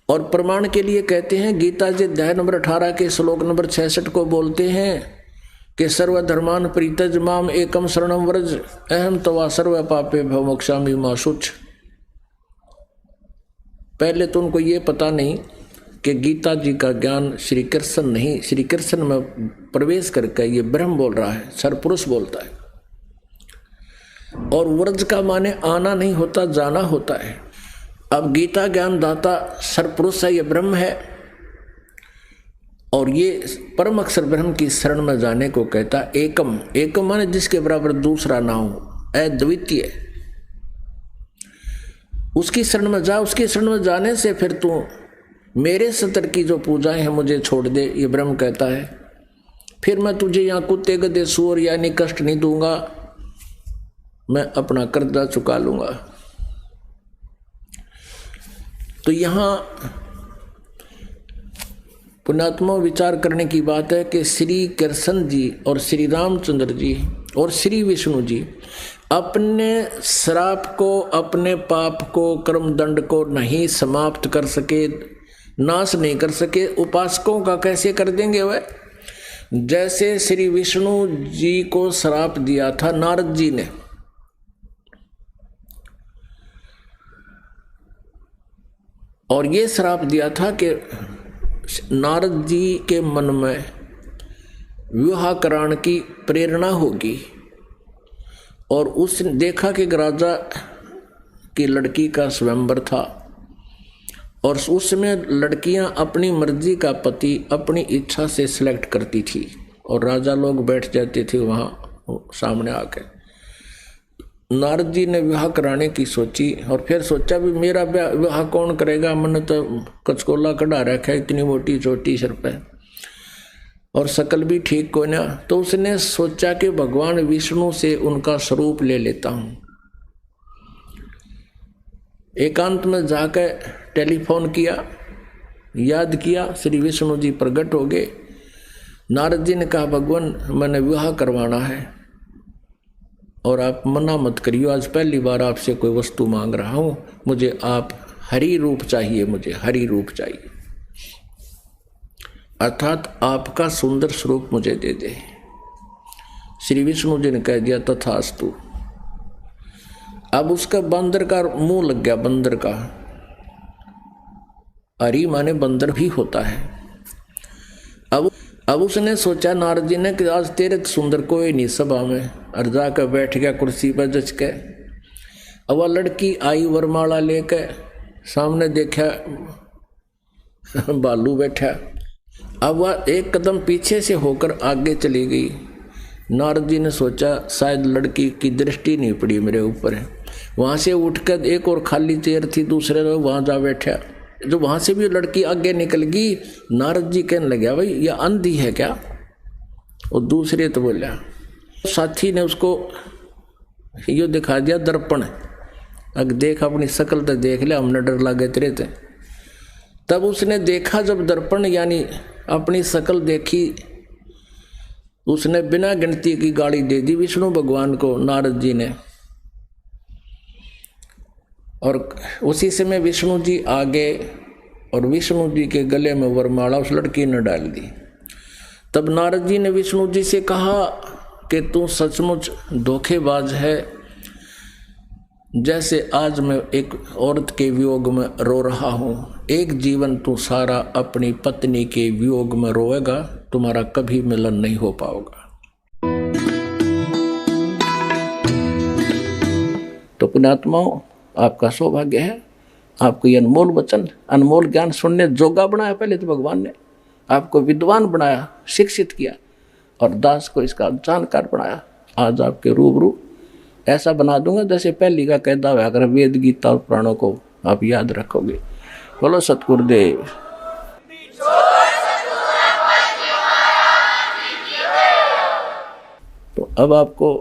और प्रमाण के लिए कहते हैं, गीता जी अध्याय नंबर 18 के श्लोक नंबर 66 को बोलते हैं कि सर्वधर्मान परित्यज माम एकम शरणम व्रज अहम तवा सर्व पापे भव मोक्षामि मा शुच। पहले तो उनको ये पता नहीं कि गीता जी का ज्ञान श्री कृष्ण नहीं, श्री कृष्ण में प्रवेश करके ये ब्रह्म बोल रहा है, सरपुरुष बोलता है। और व्रज का माने आना नहीं होता, जाना होता है। अब गीता ज्ञान दाता सरपुरुष है, ये ब्रह्म है, और ये परम अक्षर ब्रह्म की शरण में जाने को कहता एकम। एकम माने जिसके बराबर दूसरा ना हो, अद्वितीय, उसकी शरण में जा। उसकी शरण में जाने से फिर तू मेरे सतर की जो पूजाएं हैं मुझे छोड़ दे, ये ब्रह्म कहता है। फिर मैं तुझे यहाँ कुत्ते गधे सूअर यानी कष्ट नहीं दूंगा, मैं अपना कर्जा चुका लूंगा। तो यहाँ पुण्यात्मा विचार करने की बात है कि श्री कृष्ण जी और श्री रामचंद्र जी और श्री विष्णु जी अपने श्राप को, अपने पाप को, कर्म दंड को नहीं समाप्त कर सके, नाश नहीं कर सके, उपासकों का कैसे कर देंगे वह? जैसे श्री विष्णु जी को श्राप दिया था नारद जी ने, और ये श्राप दिया था कि नारद जी के मन में विवाह कराने की प्रेरणा होगी, और उसने देखा कि राजा की लड़की का स्वयंवर था, और उसमें लड़कियां अपनी मर्जी का पति अपनी इच्छा से सिलेक्ट करती थी, और राजा लोग बैठ जाते थे वहाँ सामने आके। नारद जी ने विवाह कराने की सोची, और फिर सोचा भी मेरा विवाह कौन करेगा, मैंने तो कचकोला कढ़ा रखा है, इतनी मोटी चोटी सिर पे, और शकल भी ठीक को ना। तो उसने सोचा कि भगवान विष्णु से उनका स्वरूप ले लेता हूँ। एकांत में जाकर टेलीफोन किया, याद किया, श्री विष्णु जी प्रकट हो गए। नारद जी ने कहा भगवान मैंने विवाह करवाना है और आप मना मत करियो, आज पहली बार आपसे कोई वस्तु मांग रहा हूँ, मुझे आप हरि रूप चाहिए, मुझे हरि रूप चाहिए, अर्थात आपका सुंदर स्वरूप मुझे दे दे। श्री विष्णु जी ने कह दिया तथास्तु। अब उसका बंदर का मुंह लग गया, बंदर का, हरि माने बंदर भी होता है। अब उसने सोचा नारद जी ने कि आज तेरे सुंदर कोई नहीं सभा में, और जाकर बैठ गया कुर्सी पर जच के। अब वह लड़की आई वरमाला लेकर, सामने देखा बालू बैठा। अब वह एक कदम पीछे से होकर आगे चली गई। नारद जी ने सोचा शायद लड़की की दृष्टि नहीं पड़ी मेरे ऊपर है। वहाँ से उठकर एक और खाली चेयर थी दूसरे लोग वहाँ जा बैठा। जो वहाँ से भी लड़की आगे निकल गई, नारद जी कहने लगे भाई यह अंधी है क्या? और दूसरे तो बोला, साथी ने उसको यो दिखा दिया दर्पण, अगर देख अपनी शक्ल तो देख ले, हमने डर लगे तेरे थे। तब उसने देखा जब दर्पण यानी अपनी शक्ल देखी, उसने बिना गिनती की गाली दे दी विष्णु भगवान को नारद जी ने। और उसी समय विष्णु जी आ गए और विष्णु जी के गले में वरमाला उस लड़की ने डाल दी। तब नारद जी ने विष्णु जी से कहा कि तू सचमुच धोखेबाज है, जैसे आज मैं एक औरत के वियोग में रो रहा हूँ, एक जीवन तू सारा अपनी पत्नी के वियोग में रोएगा, तुम्हारा कभी मिलन नहीं हो पाएगा। तो पुण्यात्माओं, आपका सौभाग्य है, आपको ये अनमोल वचन, अनमोल ज्ञान सुनने जोगा बनाया। पहले तो भगवान ने आपको विद्वान बनाया, शिक्षित किया, और दास को इसका जानकार बनाया। आज आपके रूबरू ऐसा बना दूंगा जैसे पहली का कहता हुआ, अगर वेद गीता और पुराणों को आप याद रखोगे। बोलो सतगुरुदेव। तो अब आपको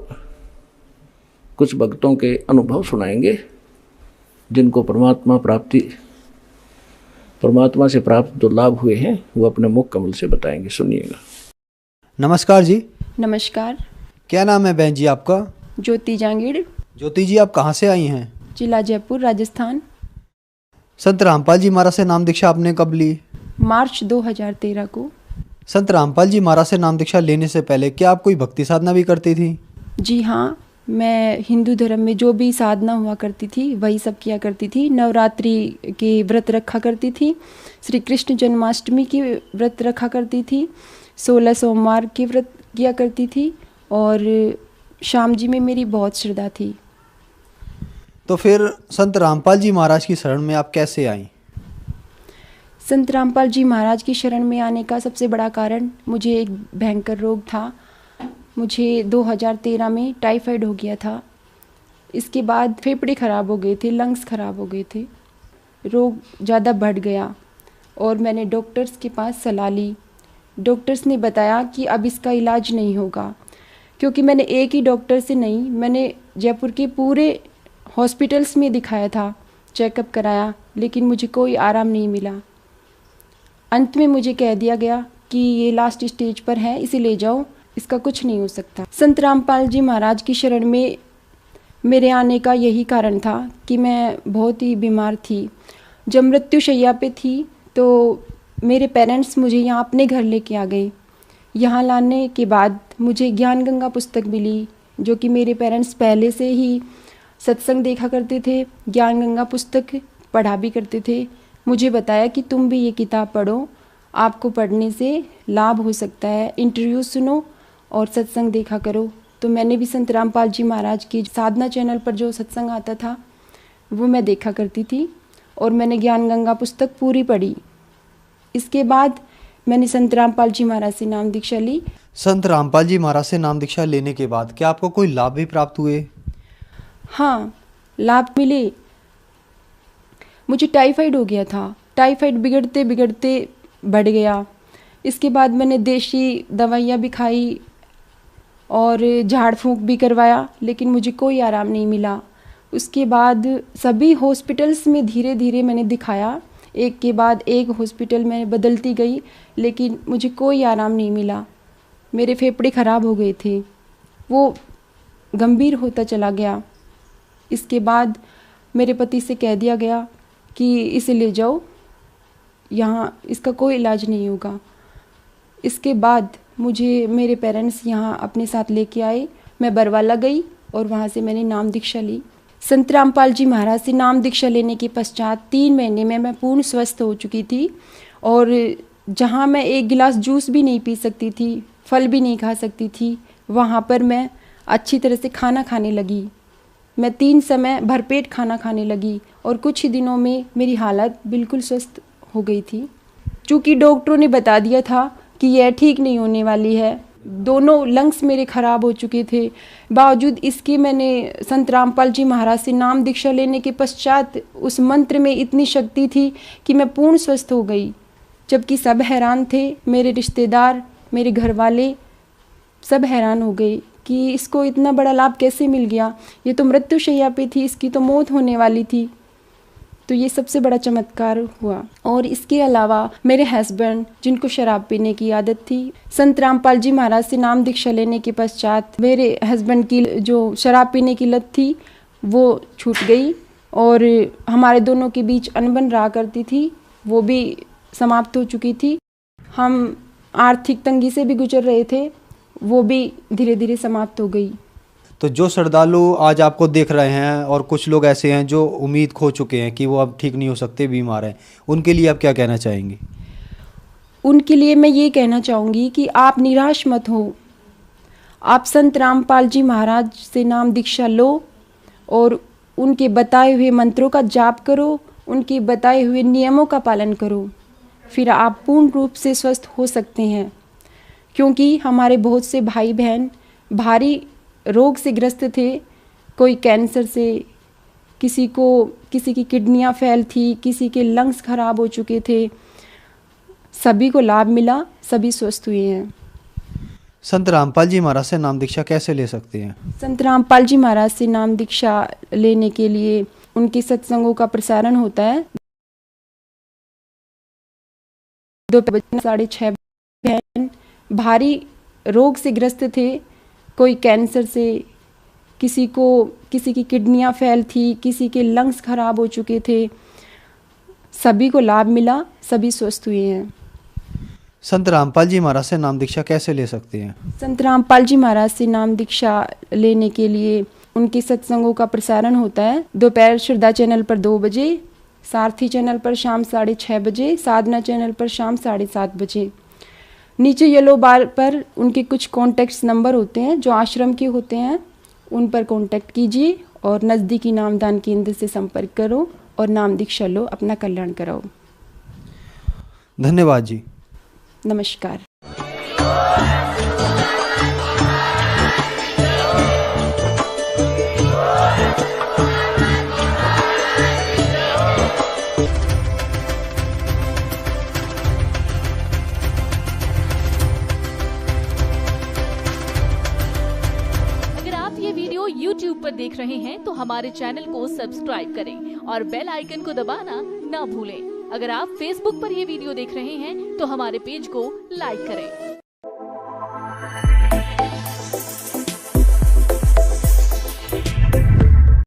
कुछ भक्तों के अनुभव सुनाएंगे जिनको परमात्मा से प्राप्त जो लाभ हुए हैं वो अपने मुख कमल से बताएंगे। सुनिएगा। नमस्कार जी। नमस्कार। क्या नाम है बहन जी आपका? ज्योति जांगीड़। ज्योति जी, आप कहाँ से आई हैं? जिला जयपुर, राजस्थान। संत रामपाल जी महाराज से नाम दीक्षा आपने कब ली? मार्च 2013 को। संत रामपाल जी महाराज से नाम दीक्षा लेने से पहले क्या आप कोई भक्ति साधना भी करती थी? जी हाँ, मैं हिंदू धर्म में जो भी साधना हुआ करती थी वही सब किया करती थी। नवरात्रि के व्रत रखा करती थी, श्री कृष्ण जन्माष्टमी की व्रत रखा करती थी, 16 सोमवार के व्रत किया करती थी, और श्याम जी में मेरी बहुत श्रद्धा थी। तो फिर संत रामपाल जी महाराज की शरण में आप कैसे आईं? संत रामपाल जी महाराज की शरण में आने का सबसे बड़ा कारण, मुझे एक भयंकर रोग था। मुझे 2013 में टाइफाइड हो गया था। इसके बाद फेफड़े ख़राब हो गए थे, लंग्स ख़राब हो गए थे, रोग ज़्यादा बढ़ गया और मैंने डॉक्टर्स के पास सलाह ली। डॉक्टर्स ने बताया कि अब इसका इलाज नहीं होगा, क्योंकि मैंने एक ही डॉक्टर से नहीं, मैंने जयपुर के पूरे हॉस्पिटल्स में दिखाया था, चेकअप कराया, लेकिन मुझे कोई आराम नहीं मिला। अंत में मुझे कह दिया गया कि ये लास्ट स्टेज पर है, इसे ले जाओ, इसका कुछ नहीं हो सकता। संत रामपाल जी महाराज की शरण में मेरे आने का यही कारण था कि मैं बहुत ही बीमार थी। जब मृत्युशैया पे थी तो मेरे पेरेंट्स मुझे यहाँ अपने घर लेके आ गए। यहाँ लाने के बाद मुझे ज्ञान गंगा पुस्तक मिली, जो कि मेरे पेरेंट्स पहले से ही सत्संग देखा करते थे, ज्ञान गंगा पुस्तक पढ़ा भी करते थे। मुझे बताया कि तुम भी ये किताब पढ़ो, आपको पढ़ने से लाभ हो सकता है, इंटरव्यू सुनो और सत्संग देखा करो। तो मैंने भी संत रामपाल जी महाराज की साधना चैनल पर जो सत्संग आता था वो मैं देखा करती थी और मैंने ज्ञान गंगा पुस्तक पूरी पढ़ी। इसके बाद मैंने संत रामपाल जी महाराज से नाम दीक्षा ली। संत रामपाल जी महाराज से नाम दीक्षा लेने के बाद क्या आपको कोई लाभ भी प्राप्त हुए? हाँ, लाभ मिले। मुझे टाइफाइड हो गया था, टाइफाइड बिगड़ते बिगड़ते बढ़ गया। इसके बाद मैंने देशी दवाइयाँ भी खाई और झाड़ फूंक भी करवाया, लेकिन मुझे कोई आराम नहीं मिला। उसके बाद सभी हॉस्पिटल्स में धीरे धीरे मैंने दिखाया, एक के बाद एक हॉस्पिटल में बदलती गई, लेकिन मुझे कोई आराम नहीं मिला। मेरे फेफड़े ख़राब हो गए थे, वो गंभीर होता चला गया। इसके बाद मेरे पति से कह दिया गया कि इसे ले जाओ, यहाँ इसका कोई इलाज नहीं होगा। इसके बाद मुझे मेरे पेरेंट्स यहाँ अपने साथ लेके आए। मैं बरवाला गई और वहाँ से मैंने नाम दीक्षा ली। संत रामपाल जी महाराज से नाम दीक्षा लेने के पश्चात 3 महीने में मैं पूर्ण स्वस्थ हो चुकी थी और जहाँ मैं एक गिलास जूस भी नहीं पी सकती थी, फल भी नहीं खा सकती थी, वहाँ पर मैं अच्छी तरह से खाना खाने लगी। मैं 3 समय भरपेट खाना खाने लगी और कुछ ही दिनों में मेरी हालत बिल्कुल स्वस्थ हो गई थी। चूँकि डॉक्टरों ने बता दिया था कि यह ठीक नहीं होने वाली है, दोनों लंग्स मेरे ख़राब हो चुके थे, बावजूद इसके मैंने संत रामपाल जी महाराज से नाम दीक्षा लेने के पश्चात उस मंत्र में इतनी शक्ति थी कि मैं पूर्ण स्वस्थ हो गई। जबकि सब हैरान थे, मेरे रिश्तेदार, मेरे घर वाले सब हैरान हो गए कि इसको इतना बड़ा लाभ कैसे मिल गया, ये तो मृत्युशैया पे थी, इसकी तो मौत होने वाली थी। तो ये सबसे बड़ा चमत्कार हुआ। और इसके अलावा मेरे हस्बैंड, जिनको शराब पीने की आदत थी, संत रामपाल जी महाराज से नाम दीक्षा लेने के पश्चात मेरे हस्बैंड की जो शराब पीने की लत थी वो छूट गई और हमारे दोनों के बीच अनबन रहा करती थी, वो भी समाप्त हो चुकी थी। हम आर्थिक तंगी से भी गुजर रहे थे, वो भी धीरे धीरे समाप्त हो गई। तो जो श्रद्धालु आज आपको देख रहे हैं और कुछ लोग ऐसे हैं जो उम्मीद खो चुके हैं कि वो अब ठीक नहीं हो सकते, बीमार हैं, उनके लिए आप क्या कहना चाहेंगे? उनके लिए मैं ये कहना चाहूँगी कि आप निराश मत हो। आप संत रामपाल जी महाराज से नाम दीक्षा लो और उनके बताए हुए मंत्रों का जाप करो, उनके बताए हुए नियमों का पालन करो, फिर आप पूर्ण रूप से स्वस्थ हो सकते हैं। क्योंकि हमारे बहुत से भाई बहन भारी रोग से ग्रस्त थे, कोई कैंसर से, किसी की किडनियां फेल थी, किसी के लंग्स खराब हो चुके थे, सभी को लाभ मिला, सभी स्वस्थ हुए हैं। संत रामपाल जी महाराज से नाम दीक्षा कैसे ले सकते हैं? संत रामपाल जी महाराज से नाम दीक्षा लेने के लिए उनके सत्संगों का प्रसारण होता है। दोपहर 6:30 बहन भारी रोग से ग्रस्त थे, कोई कैंसर से, किसी की किडनियां फेल थी, किसी के लंग्स खराब हो चुके थे, सभी को लाभ मिला, सभी स्वस्थ हुए हैं। संत रामपाल जी महाराज से नाम दीक्षा कैसे ले सकते हैं? संत रामपाल जी महाराज से नाम दीक्षा लेने के लिए उनके सत्संगों का प्रसारण होता है दोपहर श्रद्धा चैनल पर 2 बजे, सारथी चैनल पर शाम 6:30 बजे, साधना चैनल पर शाम 7:30 बजे। नीचे येलो बार पर उनके कुछ कॉन्टैक्ट्स नंबर होते हैं जो आश्रम के होते हैं, उन पर कॉन्टैक्ट कीजिए और नज़दीकी नामदान केंद्र से संपर्क करो और नाम दीक्षा लो, अपना कल्याण कराओ। धन्यवाद जी। नमस्कार। YouTube पर देख रहे हैं तो हमारे चैनल को सब्सक्राइब करें और बेल आइकन को दबाना ना भूलें। अगर आप Facebook पर ये वीडियो देख रहे हैं तो हमारे पेज को लाइक करें।